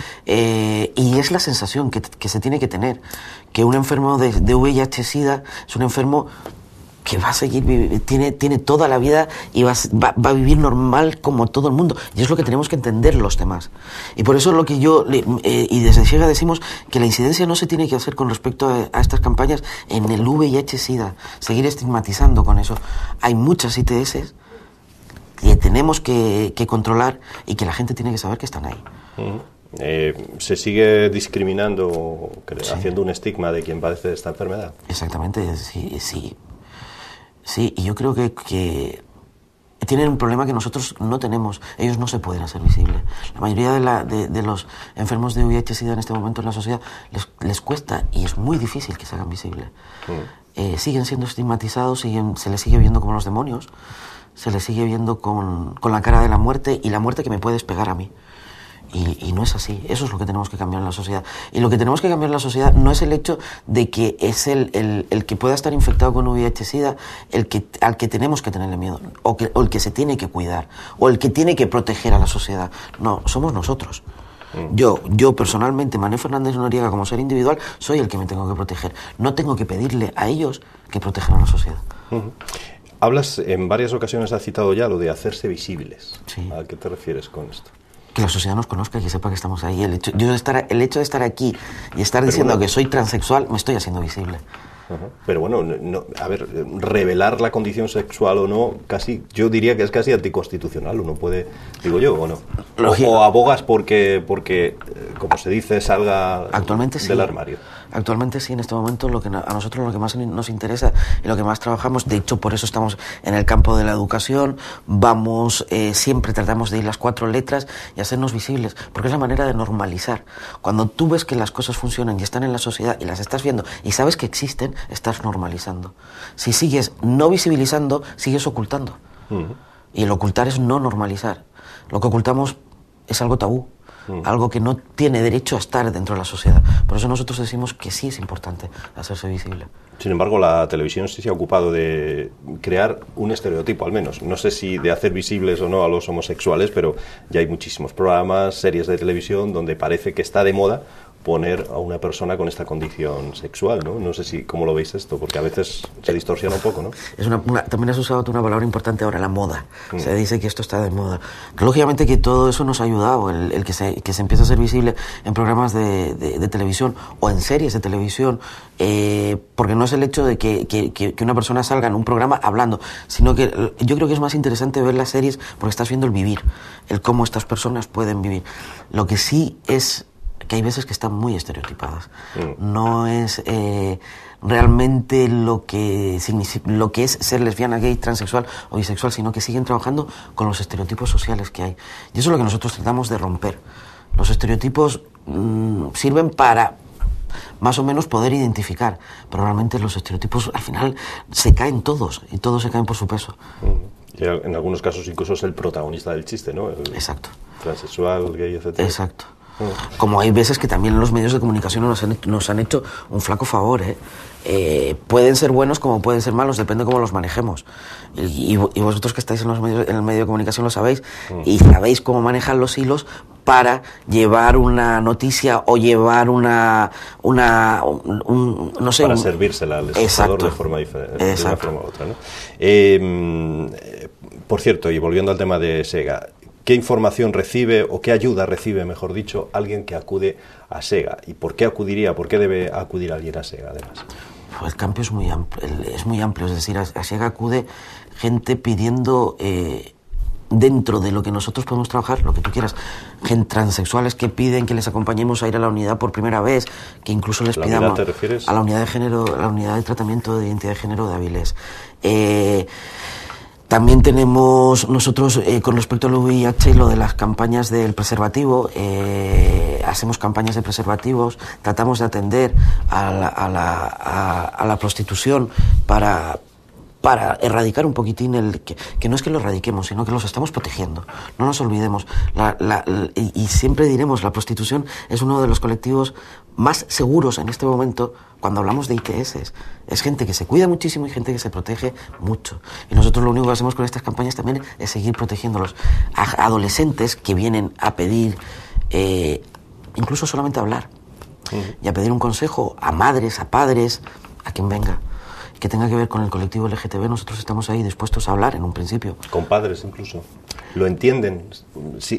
y es la sensación que se tiene que tener, que un enfermo de VIH-Sida es un enfermo que va a seguir, tiene toda la vida y va a vivir normal como todo el mundo. Y es lo que tenemos que entender los demás. Y por eso es lo que y desde SIEGA decimos que la incidencia no se tiene que hacer con respecto a estas campañas en el VIH-Sida, seguir estigmatizando con eso. Hay muchas ITS que tenemos que controlar y que la gente tiene que saber que están ahí. ¿Se sigue discriminando, haciendo un estigma de quien padece esta enfermedad? Exactamente, sí. Sí, y yo creo que tienen un problema que nosotros no tenemos. Ellos no se pueden hacer visibles. La mayoría de los enfermos de VIH-Sida en este momento en la sociedad les cuesta y es muy difícil que se hagan visibles. siguen siendo estigmatizados, se les sigue viendo como los demonios, se les sigue viendo con la cara de la muerte, y la muerte que me puede despegar a mí. Y no es así. Eso es lo que tenemos que cambiar en la sociedad. Y lo que tenemos que cambiar en la sociedad no es el hecho de que es el que pueda estar infectado con VIH-Sida al que tenemos que tenerle miedo, o el que se tiene que cuidar, o el que tiene que proteger a la sociedad. No, somos nosotros. Yo personalmente, Manuel Fernández Noriega, como ser individual, soy el que me tengo que proteger. No tengo que pedirle a ellos que protejan a la sociedad. Hablas, en varias ocasiones has citado ya lo de hacerse visibles. Sí. ¿A qué te refieres con esto? Que la sociedad nos conozca y que sepa que estamos ahí. El hecho de estar aquí y estar diciendo que soy transexual, me estoy haciendo visible. Pero bueno, a ver, revelar la condición sexual o no, yo diría que es casi anticonstitucional. Uno puede, digo yo, o no. O abogas porque, como se dice, salga actualmente del armario. Actualmente sí, en este momento a nosotros lo que más nos interesa y lo que más trabajamos, de hecho por eso estamos en el campo de la educación, siempre tratamos de ir las 4 letras y hacernos visibles, porque es la manera de normalizar. Cuando tú ves que las cosas funcionan y están en la sociedad y las estás viendo y sabes que existen, estás normalizando. Si sigues no visibilizando, sigues ocultando. Y el ocultar es no normalizar. Lo que ocultamos es algo tabú. Algo que no tiene derecho a estar dentro de la sociedad. Por eso nosotros decimos que sí es importante hacerse visible. Sin embargo, la televisión sí se ha ocupado de crear un estereotipo, al menos. No sé si de hacer visibles o no a los homosexuales, pero ya hay muchísimos programas, series de televisión, donde parece que está de moda poner a una persona con esta condición sexual, ¿no? No sé cómo lo veis esto, porque a veces se distorsiona un poco, ¿no? También has usado una palabra importante ahora, la moda. Se dice que esto está de moda. Lógicamente que todo eso nos ha ayudado, el que se empiece a ser visible en programas de televisión o en series de televisión, porque no es el hecho de que una persona salga en un programa hablando, sino que yo creo que es más interesante ver las series porque estás viendo el vivir, el cómo estas personas pueden vivir. Lo que sí es que hay veces que están muy estereotipadas. No es realmente lo que es ser lesbiana, gay, transexual o bisexual, sino que siguen trabajando con los estereotipos sociales que hay. Y eso es lo que nosotros tratamos de romper. Los estereotipos sirven para más o menos poder identificar, pero realmente los estereotipos al final se caen todos, y todos se caen por su peso. Y en algunos casos incluso es el protagonista del chiste, ¿no? Exacto. Transexual, gay, etc. Exacto. Como hay veces que también los medios de comunicación nos han hecho un flaco favor, pueden ser buenos como pueden ser malos, depende cómo los manejemos. Y vosotros que estáis en el medio de comunicación lo sabéis, y sabéis cómo manejan los hilos para llevar una noticia o llevar no sé... Para servírsela al espectador de forma diferente, de una forma u otra, ¿no? Por cierto, y volviendo al tema de SEGA, ¿qué información recibe o qué ayuda recibe, mejor dicho, alguien que acude a SEGA? ¿Y por qué debe acudir alguien a SEGA, además? Pues el campo es muy amplio, es decir, a SEGA acude gente pidiendo, dentro de lo que nosotros podemos trabajar, lo que tú quieras, gente transexuales que piden que les acompañemos a ir a la unidad por primera vez, que incluso les pidamos... ¿La unidad te refieres? A la unidad de género, a la unidad de tratamiento de identidad de género de Avilés. También tenemos nosotros, con respecto al VIH, lo de las campañas del preservativo. Hacemos campañas de preservativos, tratamos de atender a la prostitución para erradicar un poquitín que no es que lo erradiquemos, sino que los estamos protegiendo. No nos olvidemos. Y siempre diremos, la prostitución es uno de los colectivos más seguros en este momento cuando hablamos de ITS. Es gente que se cuida muchísimo y gente que se protege mucho. Y nosotros lo único que hacemos con estas campañas también es seguir protegiéndolos. A adolescentes que vienen a pedir, incluso solamente a hablar, y a pedir un consejo, a madres, a padres, a quien venga, que tenga que ver con el colectivo LGTB, nosotros estamos ahí dispuestos a hablar en un principio. Con padres incluso. ¿Lo entienden?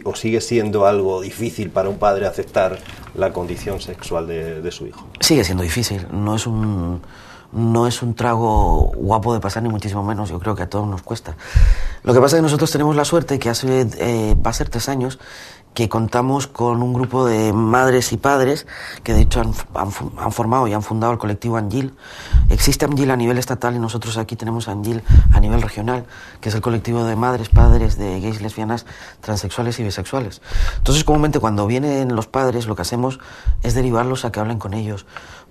¿O sigue siendo algo difícil para un padre aceptar la condición sexual de su hijo? Sigue siendo difícil. No es un trago guapo de pasar, ni muchísimo menos. Yo creo que a todos nos cuesta. Lo que pasa es que nosotros tenemos la suerte que va a ser 3 años que contamos con un grupo de madres y padres que de hecho han formado y han fundado el colectivo Angil. Existe Angil a nivel estatal y nosotros aquí tenemos Angil a nivel regional, que es el colectivo de madres, padres de gays, lesbianas, transexuales y bisexuales. Entonces, comúnmente cuando vienen los padres, lo que hacemos es derivarlos a que hablen con ellos,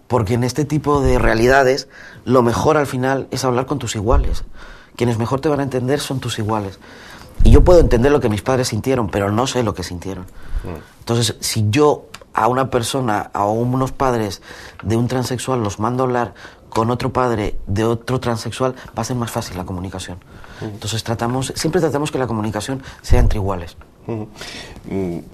porque en este tipo de realidades lo mejor al final es hablar con tus iguales. Quienes mejor te van a entender son tus iguales. Y yo puedo entender lo que mis padres sintieron, pero no sé lo que sintieron. Entonces, si yo a una persona, a unos padres de un transexual los mando a hablar con otro padre de otro transexual, va a ser más fácil la comunicación. Entonces siempre tratamos que la comunicación sea entre iguales.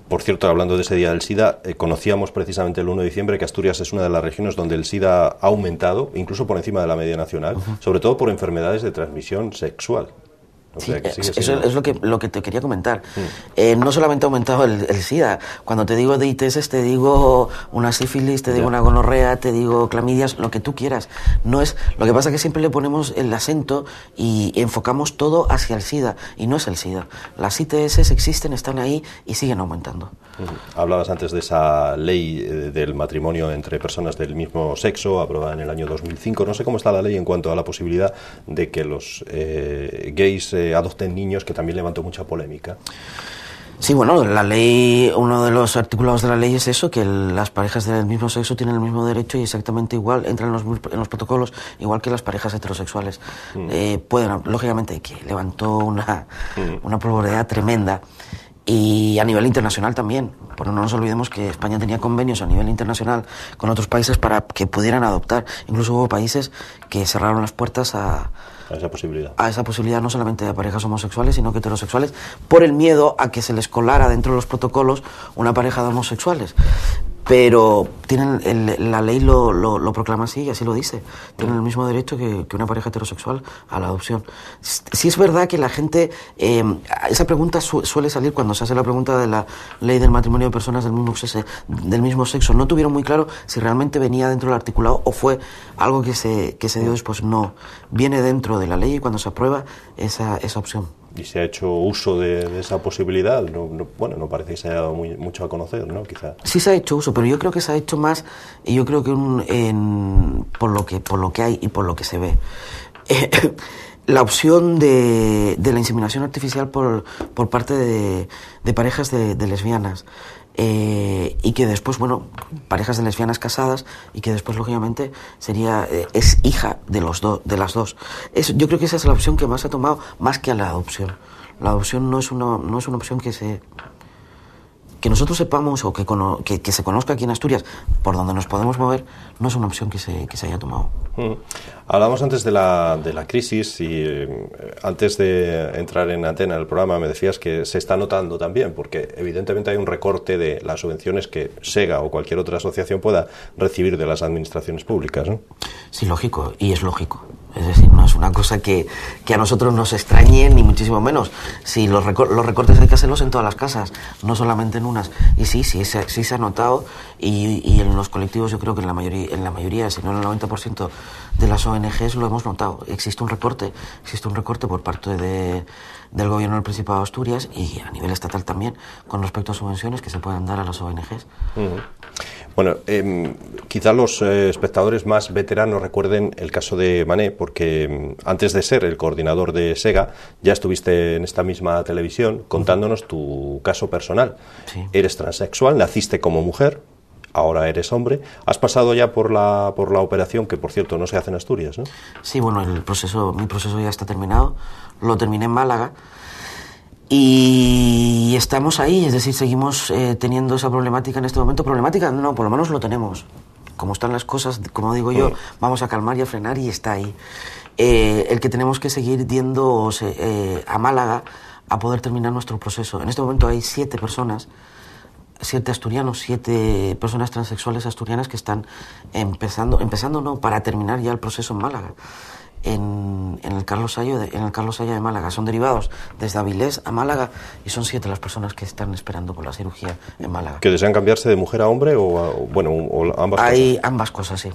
Por cierto, hablando de ese Día del SIDA, conocíamos precisamente el 1 de diciembre que Asturias es una de las regiones donde el SIDA ha aumentado, incluso por encima de la media nacional, sobre todo por enfermedades de transmisión sexual. O sea, sí, eso es lo que te quería comentar. No solamente ha aumentado el SIDA. Cuando te digo de ITS, te digo una sífilis, te digo una gonorrea, te digo clamidias, lo que tú quieras. No es, lo que pasa es que siempre le ponemos el acento y enfocamos todo hacia el SIDA, y no es el SIDA. Las ITS existen, están ahí y siguen aumentando. Hablabas antes de esa ley del matrimonio entre personas del mismo sexo, aprobada en el año 2005. No sé cómo está la ley en cuanto a la posibilidad de que los gays adopten niños, que también levantó mucha polémica. Sí, bueno, la ley, uno de los articulados de la ley es eso, que las parejas del mismo sexo tienen el mismo derecho y exactamente igual, entran en los protocolos, igual que las parejas heterosexuales. Pueden, lógicamente, que levantó una polvareda tremenda. Y a nivel internacional también, porque no nos olvidemos que España tenía convenios a nivel internacional con otros países para que pudieran adoptar. Incluso hubo países que cerraron las puertas a esa posibilidad no solamente de parejas homosexuales, sino que heterosexuales, por el miedo a que se les colara dentro de los protocolos una pareja de homosexuales. Pero la ley lo proclama así y así lo dice. Tienen el mismo derecho que una pareja heterosexual a la adopción. Sí es verdad que la gente... esa pregunta suele salir cuando se hace la pregunta de la ley del matrimonio de personas del mismo sexo. No tuvieron muy claro si realmente venía dentro del articulado o fue algo que se dio después. No, viene dentro de la ley y cuando se aprueba esa opción. ¿Y se ha hecho uso de esa posibilidad? Bueno, no parece que se haya dado mucho a conocer, ¿no? Quizá. Sí se ha hecho uso, pero yo creo que se ha hecho más, y yo creo que por lo que hay y por lo que se ve. La opción de la inseminación artificial por parte de parejas de lesbianas. Y que después, bueno, parejas de lesbianas casadas y que después, lógicamente, es hija de las dos. Yo creo que esa es la opción que más se ha tomado, más que a la adopción. La adopción no es una opción que nosotros sepamos o que se conozca aquí en Asturias, por donde nos podemos mover, no es una opción que se haya tomado. Hablamos antes de la crisis y antes de entrar en antena del programa me decías que se está notando también, porque evidentemente hay un recorte de las subvenciones que SEGA o cualquier otra asociación pueda recibir de las administraciones públicas, ¿no? Sí, lógico, y es lógico. Es decir, no es una cosa que a nosotros nos extrañe, ni muchísimo menos. Sí, los recortes hay que hacerlos en todas las casas, no solamente en unas. Y sí se ha notado, y en los colectivos yo creo que en la mayoría, si no en el 90% de las ONGs lo hemos notado. Existe un recorte por parte del gobierno del Principado de Asturias y a nivel estatal también, con respecto a subvenciones que se puedan dar a las ONGs. Bueno, quizá los espectadores más veteranos recuerden el caso de Mané, porque antes de ser el coordinador de SEGA, ya estuviste en esta misma televisión contándonos tu caso personal. Sí. Eres transexual, naciste como mujer, ahora eres hombre. Has pasado ya por la operación, que por cierto no se hace en Asturias, ¿no? Sí, bueno, mi proceso ya está terminado. Lo terminé en Málaga. Y estamos ahí, es decir, seguimos teniendo esa problemática en este momento. Problemática, no, por lo menos lo tenemos. Como están las cosas, como digo yo, vamos a calmar y a frenar y está ahí. El que tenemos que seguir yendo a Málaga a poder terminar nuestro proceso. En este momento hay 7 personas, 7 asturianos, 7 personas transexuales asturianas que están empezando para terminar ya el proceso en Málaga. En el Carlos Saya de Málaga. Son derivados desde Avilés a Málaga y son 7 las personas que están esperando por la cirugía en Málaga. ¿Que desean cambiarse de mujer a hombre o ambas cosas? Hay ambas cosas, sí.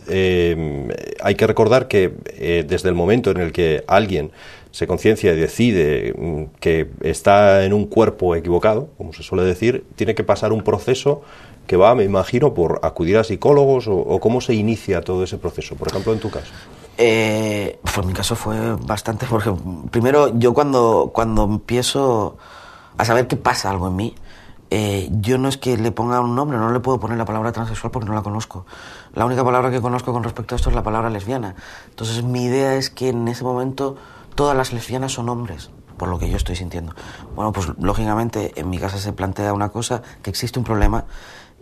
Hay que recordar que desde el momento en el que alguien se conciencia y decide que está en un cuerpo equivocado, como se suele decir, tiene que pasar un proceso que va, me imagino, por acudir a psicólogos o cómo se inicia todo ese proceso, por ejemplo, en tu caso. Pues en mi caso fue bastante, porque primero yo cuando empiezo a saber que pasa algo en mí, yo no es que le ponga un nombre, no le puedo poner la palabra transexual porque no la conozco. La única palabra que conozco con respecto a esto es la palabra lesbiana. Entonces mi idea es que en ese momento todas las lesbianas son hombres, por lo que yo estoy sintiendo. Bueno, pues lógicamente en mi casa se plantea una cosa, que existe un problema,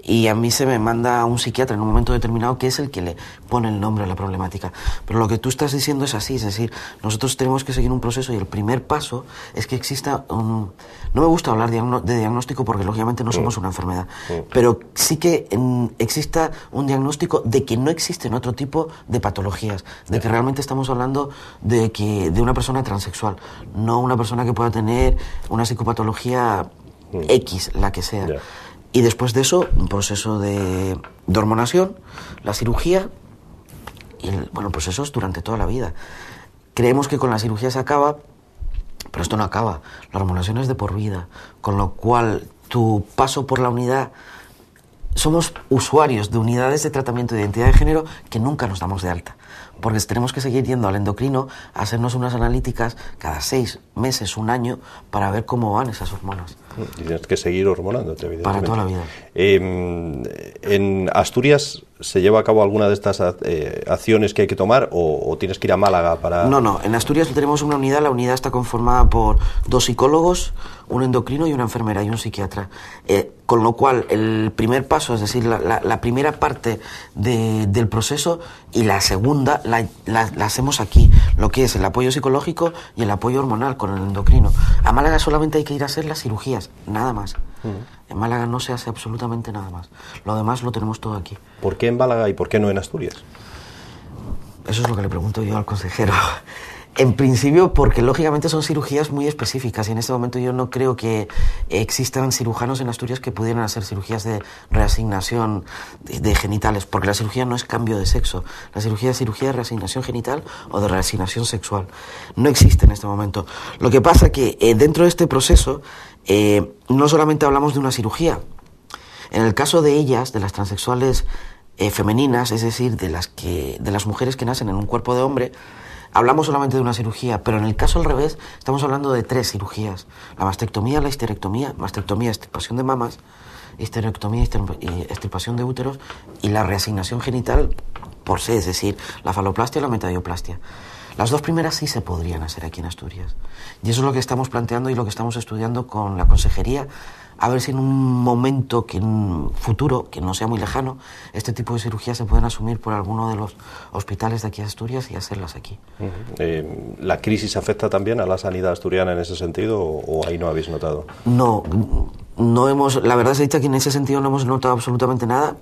y a mí se me manda a un psiquiatra en un momento determinado que es el que le pone el nombre a la problemática. Pero lo que tú estás diciendo es así, es decir, nosotros tenemos que seguir un proceso y el primer paso es que exista un... No me gusta hablar de diagnóstico porque lógicamente no somos una enfermedad, pero sí que exista un diagnóstico de que no existen otro tipo de patologías, de que realmente estamos hablando de una persona transexual, no una persona que pueda tener una psicopatología X, la que sea. Y después de eso, un proceso de hormonación, la cirugía, y bueno, procesos durante toda la vida. Creemos que con la cirugía se acaba, pero esto no acaba. La hormonación es de por vida, con lo cual tu paso por la unidad... Somos usuarios de unidades de tratamiento de identidad de género que nunca nos damos de alta, porque tenemos que seguir yendo al endocrino a hacernos unas analíticas cada 6 meses, un año, para ver cómo van esas hormonas. Y tienes que seguir hormonándote, evidentemente. Para toda la vida. ¿En Asturias se lleva a cabo alguna de estas acciones que hay que tomar o tienes que ir a Málaga para...? No, en Asturias tenemos una unidad, la unidad está conformada por 2 psicólogos, un endocrino y una enfermera y un psiquiatra. Con lo cual, el primer paso, es decir, la primera parte del proceso y la segunda la hacemos aquí, lo que es el apoyo psicológico y el apoyo hormonal con el endocrino. A Málaga solamente hay que ir a hacer las cirugías, nada más. En Málaga no se hace absolutamente nada más. Lo demás lo tenemos todo aquí. ¿Por qué en Málaga y por qué no en Asturias? Eso es lo que le pregunto yo al consejero. En principio, porque lógicamente son cirugías muy específicas y en este momento yo no creo que existan cirujanos en Asturias que pudieran hacer cirugías de reasignación de genitales, porque la cirugía no es cambio de sexo. La cirugía es cirugía de reasignación genital o de reasignación sexual. No existe en este momento. Lo que pasa que dentro de este proceso no solamente hablamos de una cirugía. En el caso de ellas, de las transexuales femeninas, es decir, de las mujeres que nacen en un cuerpo de hombre, hablamos solamente de una cirugía, pero en el caso al revés, estamos hablando de 3 cirugías. La mastectomía, la histerectomía, extirpación de mamas, histerectomía, extirpación de úteros, y la reasignación genital por se, es decir, la faloplastia o la metadioplastia. Las 2 primeras sí se podrían hacer aquí en Asturias. Y eso es lo que estamos planteando y lo que estamos estudiando con la consejería, a ver si en un momento futuro, que no sea muy lejano, este tipo de cirugías se pueden asumir por alguno de los hospitales de aquí a Asturias y hacerlas aquí. ¿La crisis afecta también a la sanidad asturiana en ese sentido o ahí no habéis notado? No hemos, la verdad se dice que en ese sentido no hemos notado absolutamente nada.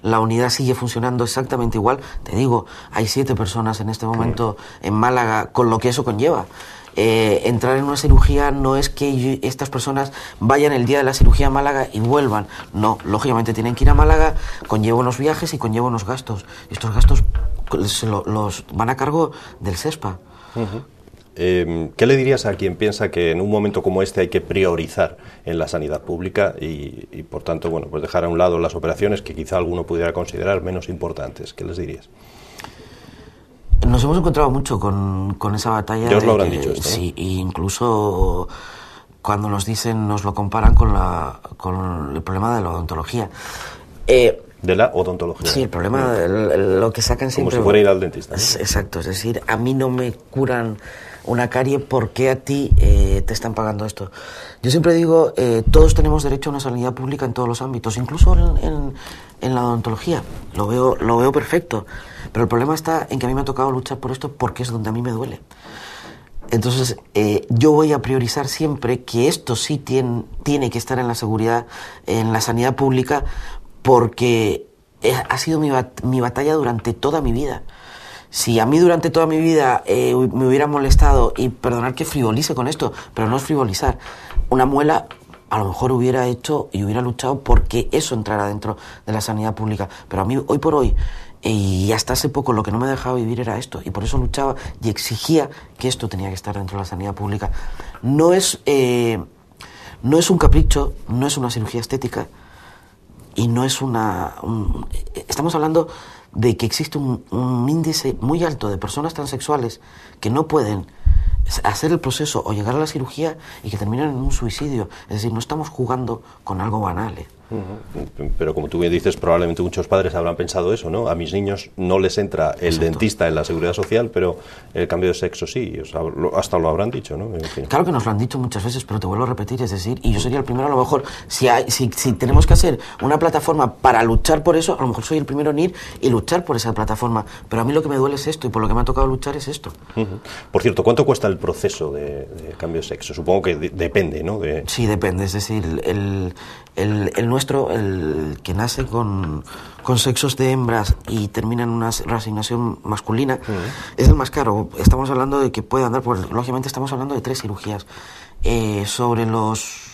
La unidad sigue funcionando exactamente igual. Te digo, hay 7 personas en este momento en Málaga, con lo que eso conlleva. Entrar en una cirugía no es que estas personas vayan el día de la cirugía a Málaga y vuelvan. No, lógicamente tienen que ir a Málaga, conlleva unos viajes y conlleva unos gastos. Y estos gastos los van a cargo del SESPA. ¿Qué le dirías a quien piensa que en un momento como este hay que priorizar en la sanidad pública y por tanto, bueno, pues dejar a un lado las operaciones que quizá alguno pudiera considerar menos importantes? ¿Qué les dirías? Nos hemos encontrado mucho con esa batalla. Ya os lo habrán dicho esto, ¿no? Sí, incluso cuando nos dicen, nos lo comparan con el problema de la odontología. De la odontología. Sí, el problema, lo que sacan siempre... Como si fuera ir al dentista, ¿no? Exacto, es decir, a mí no me curan una carie, ¿por qué a ti te están pagando esto? Yo siempre digo, todos tenemos derecho a una sanidad pública en todos los ámbitos, incluso en la odontología, lo veo perfecto, pero el problema está en que a mí me ha tocado luchar por esto porque es donde a mí me duele. Entonces, yo voy a priorizar siempre que esto sí tiene que estar en la seguridad, en la sanidad pública, porque ha sido mi batalla durante toda mi vida. Si a mí durante toda mi vida me hubiera molestado, y perdonad que frivolice con esto, pero no es frivolizar, una muela a lo mejor hubiera hecho y hubiera luchado porque eso entrara dentro de la sanidad pública. Pero a mí, hoy por hoy, Y hasta hace poco lo que no me dejaba vivir era esto, y por eso luchaba y exigía que esto tenía que estar dentro de la sanidad pública. No es un capricho, no es una cirugía estética, y no es estamos hablando de que existe un índice muy alto de personas transexuales que no pueden hacer el proceso o llegar a la cirugía y que terminan en un suicidio. Es decir, no estamos jugando con algo banal. Pero como tú bien dices, probablemente muchos padres habrán pensado eso, ¿no? A mis niños no les entra el Exacto. dentista en la seguridad social, pero el cambio de sexo sí. O sea, hasta lo habrán dicho, ¿no? En fin. Claro que nos lo han dicho muchas veces, pero te vuelvo a repetir, es decir, y yo sería el primero a lo mejor, si tenemos que hacer una plataforma para luchar por eso, a lo mejor soy el primero en ir y luchar por esa plataforma, pero a mí lo que me duele es esto, y por lo que me ha tocado luchar es esto. Por cierto, ¿cuánto cuesta el proceso de cambio de sexo? Supongo que depende, ¿no? Sí, depende, es decir, el nuestro, el que nace con sexos de hembras y termina en una reasignación masculina, es el más caro. Estamos hablando de que puede andar, pues lógicamente estamos hablando de 3 cirugías, sobre los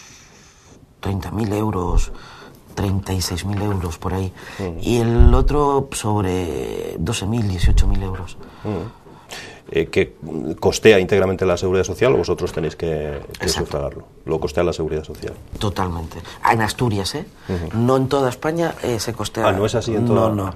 30.000 euros, 36.000 euros por ahí, y el otro sobre 12.000, 18.000 euros. ¿Que costea íntegramente la Seguridad Social o vosotros tenéis que sufragarlo? Lo costea la Seguridad Social. Totalmente. En Asturias, no en toda España se costea. ¿No es así en toda? No.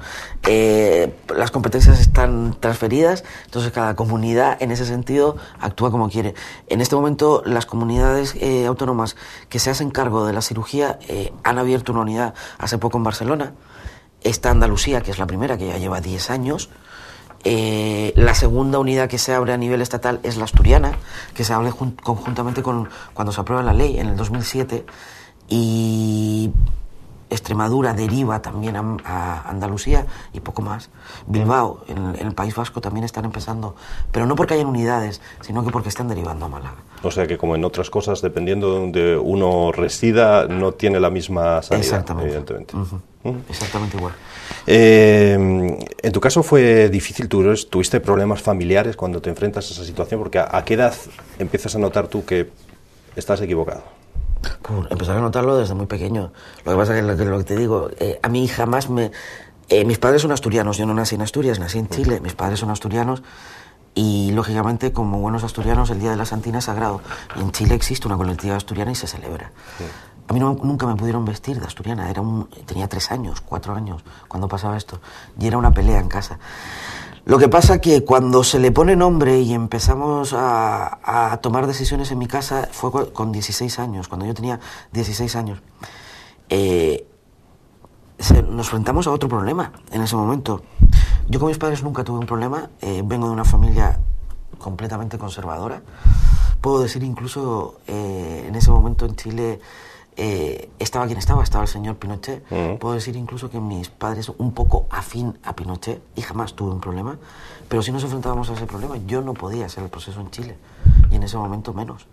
Las competencias están transferidas, entonces cada comunidad en ese sentido actúa como quiere. En este momento las comunidades autónomas que se hacen cargo de la cirugía han abierto una unidad hace poco en Barcelona. Está Andalucía, que es la primera, que ya lleva 10 años. La segunda unidad que se abre a nivel estatal es la asturiana, que se abre conjuntamente con cuando se aprueba la ley en el 2007, y Extremadura deriva también a Andalucía y poco más. Bilbao, en el País Vasco, también están empezando, pero no porque hayan unidades, sino que porque están derivando a Málaga. O sea que, como en otras cosas, dependiendo de donde uno resida, no tiene la misma sanidad. Exactamente. Evidentemente. Exactamente igual. En tu caso fue difícil, tuviste problemas familiares cuando te enfrentas a esa situación, porque ¿a qué edad empiezas a notar tú que estás equivocado? Empezar a notarlo desde muy pequeño. Lo que pasa es que lo que te digo, a mí jamás mis padres son asturianos, yo no nací en Asturias, nací en Chile, mis padres son asturianos, y lógicamente, como buenos asturianos, el Día de la Santina es sagrado, y en Chile existe una colectiva asturiana y se celebra. A mí nunca me pudieron vestir de asturiana, tenía 3 años, 4 años cuando pasaba esto, y era una pelea en casa. Lo que pasa que cuando se le pone nombre y empezamos a tomar decisiones en mi casa fue con 16 años, cuando yo tenía 16 años. Nos enfrentamos a otro problema en ese momento. Yo con mis padres nunca tuve un problema, vengo de una familia completamente conservadora. Puedo decir incluso, en ese momento en Chile estaba quien estaba el señor Pinochet. Puedo decir incluso que mis padres un poco afín a Pinochet, y jamás tuve un problema, pero si nos enfrentábamos a ese problema, yo no podía hacer el proceso en Chile, y en ese momento menos.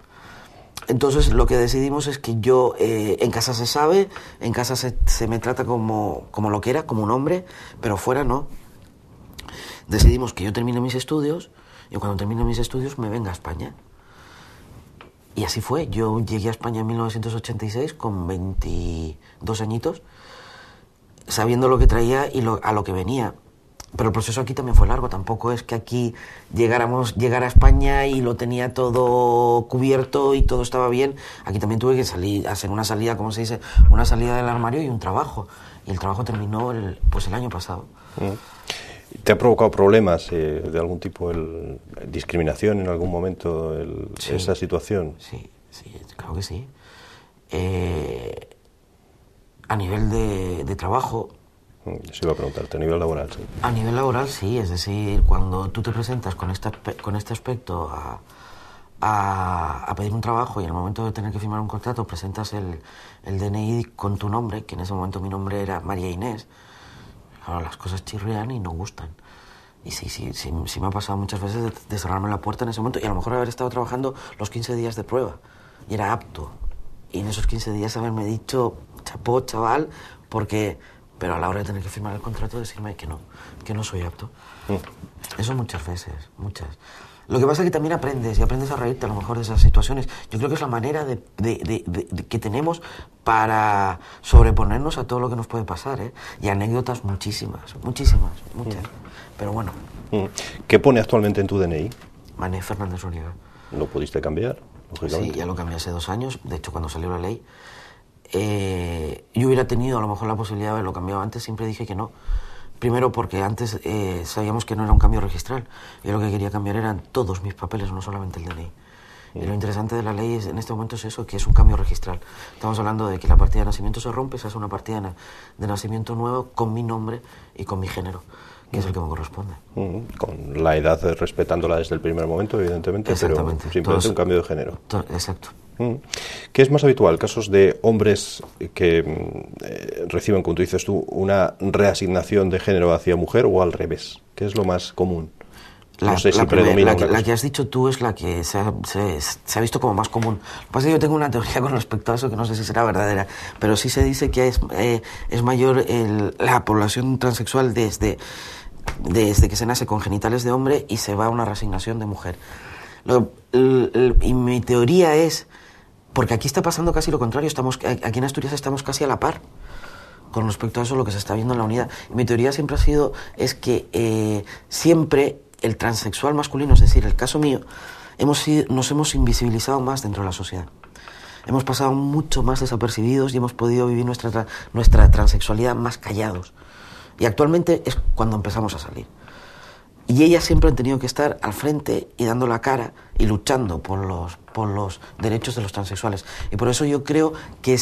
Entonces lo que decidimos es que yo, en casa se sabe, en casa se me trata como lo que era, como un hombre, pero fuera no. Decidimos que yo termine mis estudios, y cuando termine mis estudios me venga a España. Y así fue. Yo llegué a España en 1986 con 22 añitos, sabiendo lo que traía y a lo que venía. Pero el proceso aquí también fue largo. Tampoco es que aquí llegara a España y lo tenía todo cubierto y todo estaba bien. Aquí también tuve que hacer una salida, ¿cómo se dice? Una salida del armario y un trabajo. Y el trabajo terminó el año pasado. ¿Te ha provocado problemas de algún tipo, discriminación en algún momento, sí, esa situación? Sí, claro que sí. A nivel de trabajo... Eso iba a preguntarte, a nivel laboral, sí. A nivel laboral, sí, es decir, cuando tú te presentas con este aspecto a pedir un trabajo, y en el momento de tener que firmar un contrato presentas el DNI con tu nombre, que en ese momento mi nombre era María Inés. Claro, las cosas chirrían y no gustan. Y sí me ha pasado muchas veces de cerrarme la puerta en ese momento, y a lo mejor haber estado trabajando los 15 días de prueba y era apto, y en esos 15 días haberme dicho chapó, chaval, porque pero a la hora de tener que firmar el contrato decirme que no soy apto. Eso muchas veces, muchas. Lo que pasa es que también aprendes a reírte a lo mejor de esas situaciones. Yo creo que es la manera que tenemos para sobreponernos a todo lo que nos puede pasar, ¿eh? Y anécdotas muchísimas. Pero bueno. ¿Qué pone actualmente en tu DNI? Mané Fernández Uribe. ¿Lo pudiste cambiar? Sí, ya lo cambié hace 2 años. De hecho, cuando salió la ley, yo hubiera tenido a lo mejor la posibilidad de haberlo cambiado antes. Siempre dije que no. Primero porque antes sabíamos que no era un cambio registral. Yo lo que quería cambiar eran todos mis papeles, no solamente el DNI. Y lo interesante de la ley en este momento es eso, que es un cambio registral. Estamos hablando de que la partida de nacimiento se rompe, se hace una partida de nacimiento nuevo con mi nombre y con mi género, que es el que me corresponde. Con la edad respetándola desde el primer momento, evidentemente, pero simplemente un cambio de género. Exacto. ¿Qué es más habitual? ¿Casos de hombres que reciben, como tú dices tú, una reasignación de género hacia mujer o al revés? ¿Qué es lo más común? No sé si predomina la que has dicho tú es la que se ha visto como más común. Lo que pasa es que yo tengo una teoría con respecto a eso que no sé si será verdadera, pero sí se dice que es mayor la población transexual desde que se nace con genitales de hombre y se va a una reasignación de mujer. Y mi teoría es, porque aquí está pasando casi lo contrario, aquí en Asturias estamos casi a la par con respecto a eso, lo que se está viendo en la unidad. Y mi teoría siempre es que siempre el transexual masculino, es decir, el caso mío, nos hemos invisibilizado más dentro de la sociedad. Hemos pasado mucho más desapercibidos y hemos podido vivir nuestra transexualidad más callados. Y actualmente es cuando empezamos a salir. Y ellas siempre han tenido que estar al frente y dando la cara y luchando por los derechos de los transexuales. Y por eso yo creo que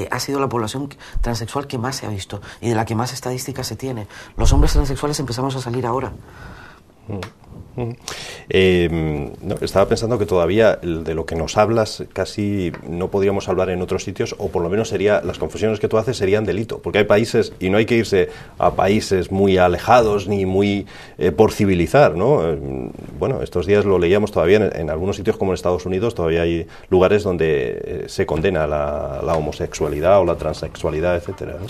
ha sido la población transexual que más se ha visto y de la que más estadísticas se tiene. Los hombres transexuales empezamos a salir ahora. No, estaba pensando que todavía de lo que nos hablas casi no podríamos hablar en otros sitios, o por lo menos las confesiones que tú haces serían delito, porque hay países, y no hay que irse a países muy alejados ni muy por civilizar, ¿no? Bueno, estos días lo leíamos todavía en algunos sitios como en Estados Unidos, todavía hay lugares donde se condena la homosexualidad o la transexualidad, etcétera, ¿no?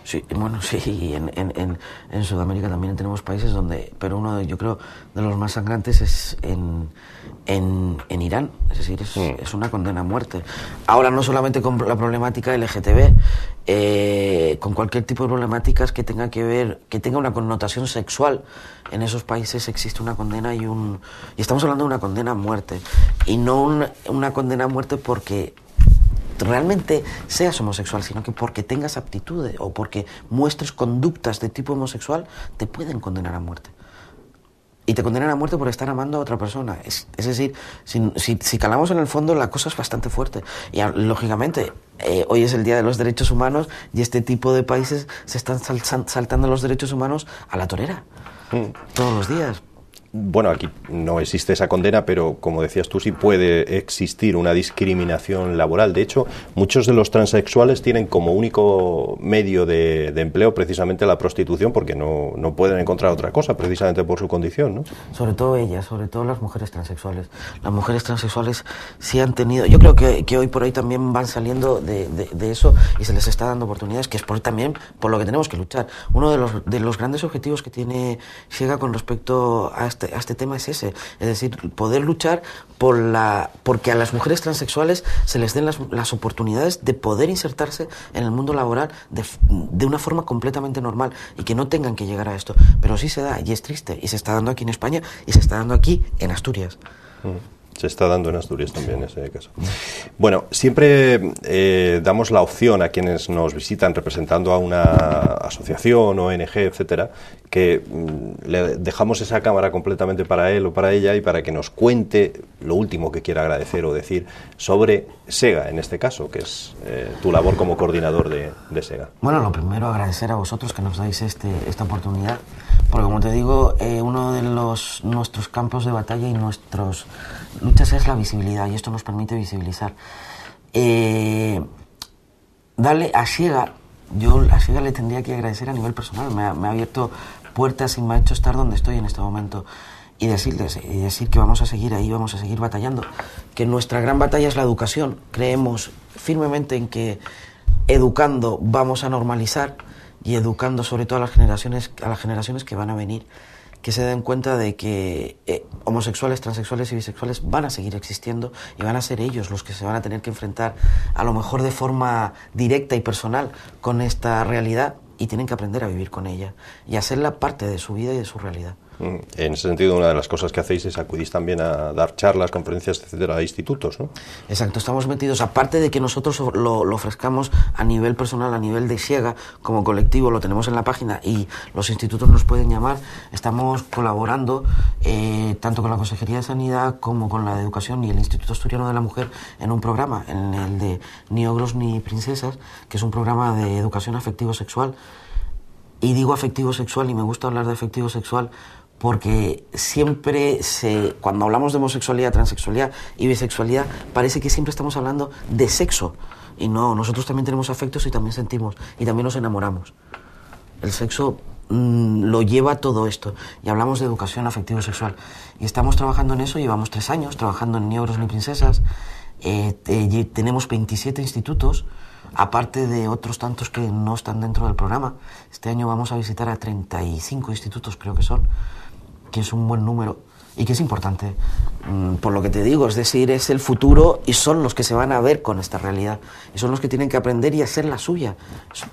Sí, bueno, sí, en Sudamérica también tenemos países pero uno yo creo de los más sangrantes es en Irán, es decir, es una condena a muerte. Ahora no solamente con la problemática LGTB, con cualquier tipo de problemáticas que tenga una connotación sexual, en esos países existe una condena y estamos hablando de una condena a muerte, y no una condena a muerte porque realmente seas homosexual, sino que porque tengas aptitudes o porque muestres conductas de tipo homosexual, te pueden condenar a muerte. Y te condenan a muerte por estar amando a otra persona. Es decir, si calamos en el fondo, la cosa es bastante fuerte. Y lógicamente, hoy es el Día de los Derechos Humanos y este tipo de países se están saltando los derechos humanos a la torera. Todos los días. Bueno, aquí no existe esa condena, pero como decías tú, sí puede existir una discriminación laboral. De hecho, muchos de los transexuales tienen como único medio de empleo precisamente la prostitución, porque no pueden encontrar otra cosa, precisamente por su condición, ¿no? Sobre todo ellas, sobre todo las mujeres transexuales. Las mujeres transexuales sí han tenido... Yo creo que hoy por hoy también van saliendo de eso y se les está dando oportunidades, que es también por lo que tenemos que luchar. Uno de los grandes objetivos que tiene SIEGA con respecto a este tema es ese, es decir, poder luchar porque a las mujeres transexuales se les den las oportunidades de poder insertarse en el mundo laboral de una forma completamente normal y que no tengan que llegar a esto. Pero sí se da, y es triste, y se está dando aquí en España y se está dando aquí en Asturias. Se está dando en Asturias también en ese caso. Bueno, siempre damos la opción a quienes nos visitan representando a una asociación, ONG, etcétera, que le dejamos esa cámara completamente para él o para ella y para que nos cuente lo último que quiera agradecer o decir sobre SEGA, en este caso, que es tu labor como coordinador de SEGA. Bueno, lo primero, agradecer a vosotros que nos dais esta oportunidad, porque como te digo, uno de nuestros campos de batalla y nuestras luchas es la visibilidad, y esto nos permite visibilizar. Darle a SIEGA, yo a SIEGA le tendría que agradecer a nivel personal, me ha abierto puertas y me ha hecho estar donde estoy en este momento, y decir que vamos a seguir ahí, vamos a seguir batallando, que nuestra gran batalla es la educación. Creemos firmemente en que educando vamos a normalizar y educando sobre todo a las generaciones que van a venir, que se den cuenta de que homosexuales, transexuales y bisexuales van a seguir existiendo y van a ser ellos los que se van a tener que enfrentar, a lo mejor de forma directa y personal, con esta realidad, y tienen que aprender a vivir con ella y hacerla parte de su vida y de su realidad. En ese sentido, una de las cosas que hacéis es acudís también a dar charlas, conferencias, etcétera, a institutos, ¿no? Exacto, estamos metidos, aparte de que nosotros lo ofrezcamos a nivel personal, a nivel de SIEGA, como colectivo, lo tenemos en la página y los institutos nos pueden llamar, estamos colaborando tanto con la Consejería de Sanidad como con la de Educación y el Instituto Asturiano de la Mujer en un programa, en el de Ni ogros ni princesas, que es un programa de educación afectivo-sexual. Y digo afectivo-sexual, y me gusta hablar de afectivo-sexual, porque siempre cuando hablamos de homosexualidad, transexualidad y bisexualidad, parece que siempre estamos hablando de sexo. Y no, nosotros también tenemos afectos y también sentimos, y también nos enamoramos. El sexo lo lleva todo esto, y hablamos de educación afectivo-sexual. Y estamos trabajando en eso, llevamos 3 años trabajando en Ni ogros ni princesas. Tenemos 27 institutos, aparte de otros tantos que no están dentro del programa. Este año vamos a visitar a 35 institutos, creo que son, que es un buen número y que es importante, por lo que te digo, es decir, es el futuro y son los que se van a ver con esta realidad y son los que tienen que aprender y hacer la suya.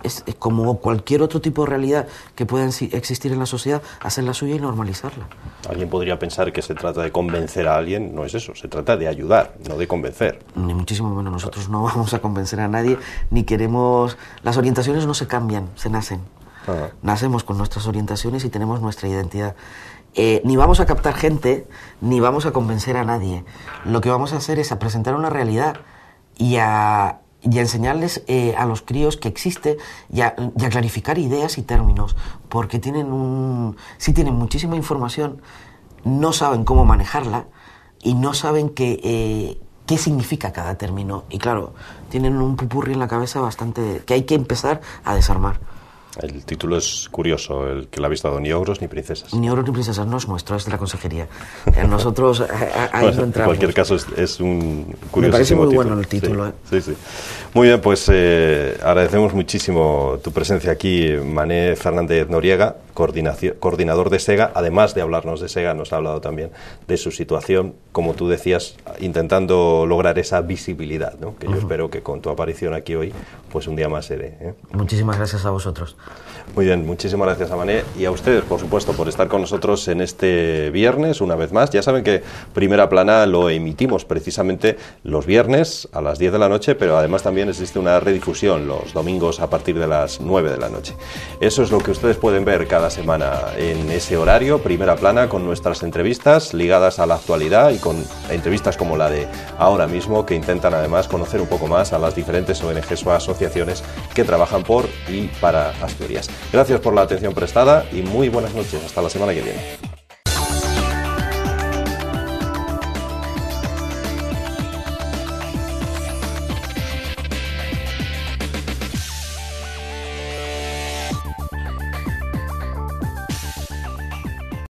Es como cualquier otro tipo de realidad que pueda existir en la sociedad, hacer la suya y normalizarla. Alguien podría pensar que se trata de convencer a alguien, no es eso, se trata de ayudar, no de convencer. Ni muchísimo menos, nosotros no vamos a convencer a nadie, ni queremos... Las orientaciones no se cambian, se nacen. Nacemos con nuestras orientaciones y tenemos nuestra identidad. Ni vamos a captar gente, ni vamos a convencer a nadie. Lo que vamos a hacer es a presentar una realidad y a enseñarles a los críos que existe y a clarificar ideas y términos, porque sí tienen muchísima información, no saben cómo manejarla y no saben qué significa cada término. Y claro, tienen un pupurri en la cabeza bastante que hay que empezar a desarmar. El título es curioso, el que lo ha visto, Ni ogros ni princesas. Ni ogros ni princesas no es nuestro, es de la Consejería. Nosotros ahí no entramos. En cualquier caso es un curiosísimo Me parece muy título. bueno el título. Sí, sí. Muy bien, pues agradecemos muchísimo tu presencia aquí, Mané Fernández Noriega, coordinador de SEGA. Además de hablarnos de SEGA, nos ha hablado también de su situación, como tú decías, intentando lograr esa visibilidad, ¿no? Que yo espero que con tu aparición aquí hoy, pues un día más se dé, ¿eh? Muchísimas gracias a vosotros. Muy bien, muchísimas gracias a Mané y a ustedes, por supuesto, por estar con nosotros en este viernes, una vez más. Ya saben que Primera Plana lo emitimos precisamente los viernes a las 10 de la noche, pero además también existe una redifusión los domingos a partir de las 9 de la noche. Eso es lo que ustedes pueden ver cada semana en ese horario, Primera Plana, con nuestras entrevistas ligadas a la actualidad y con entrevistas como la de ahora mismo, que intentan además conocer un poco más a las diferentes ONGs o asociaciones que trabajan por y para Asturias. Gracias por la atención prestada y muy buenas noches. Hasta la semana que viene.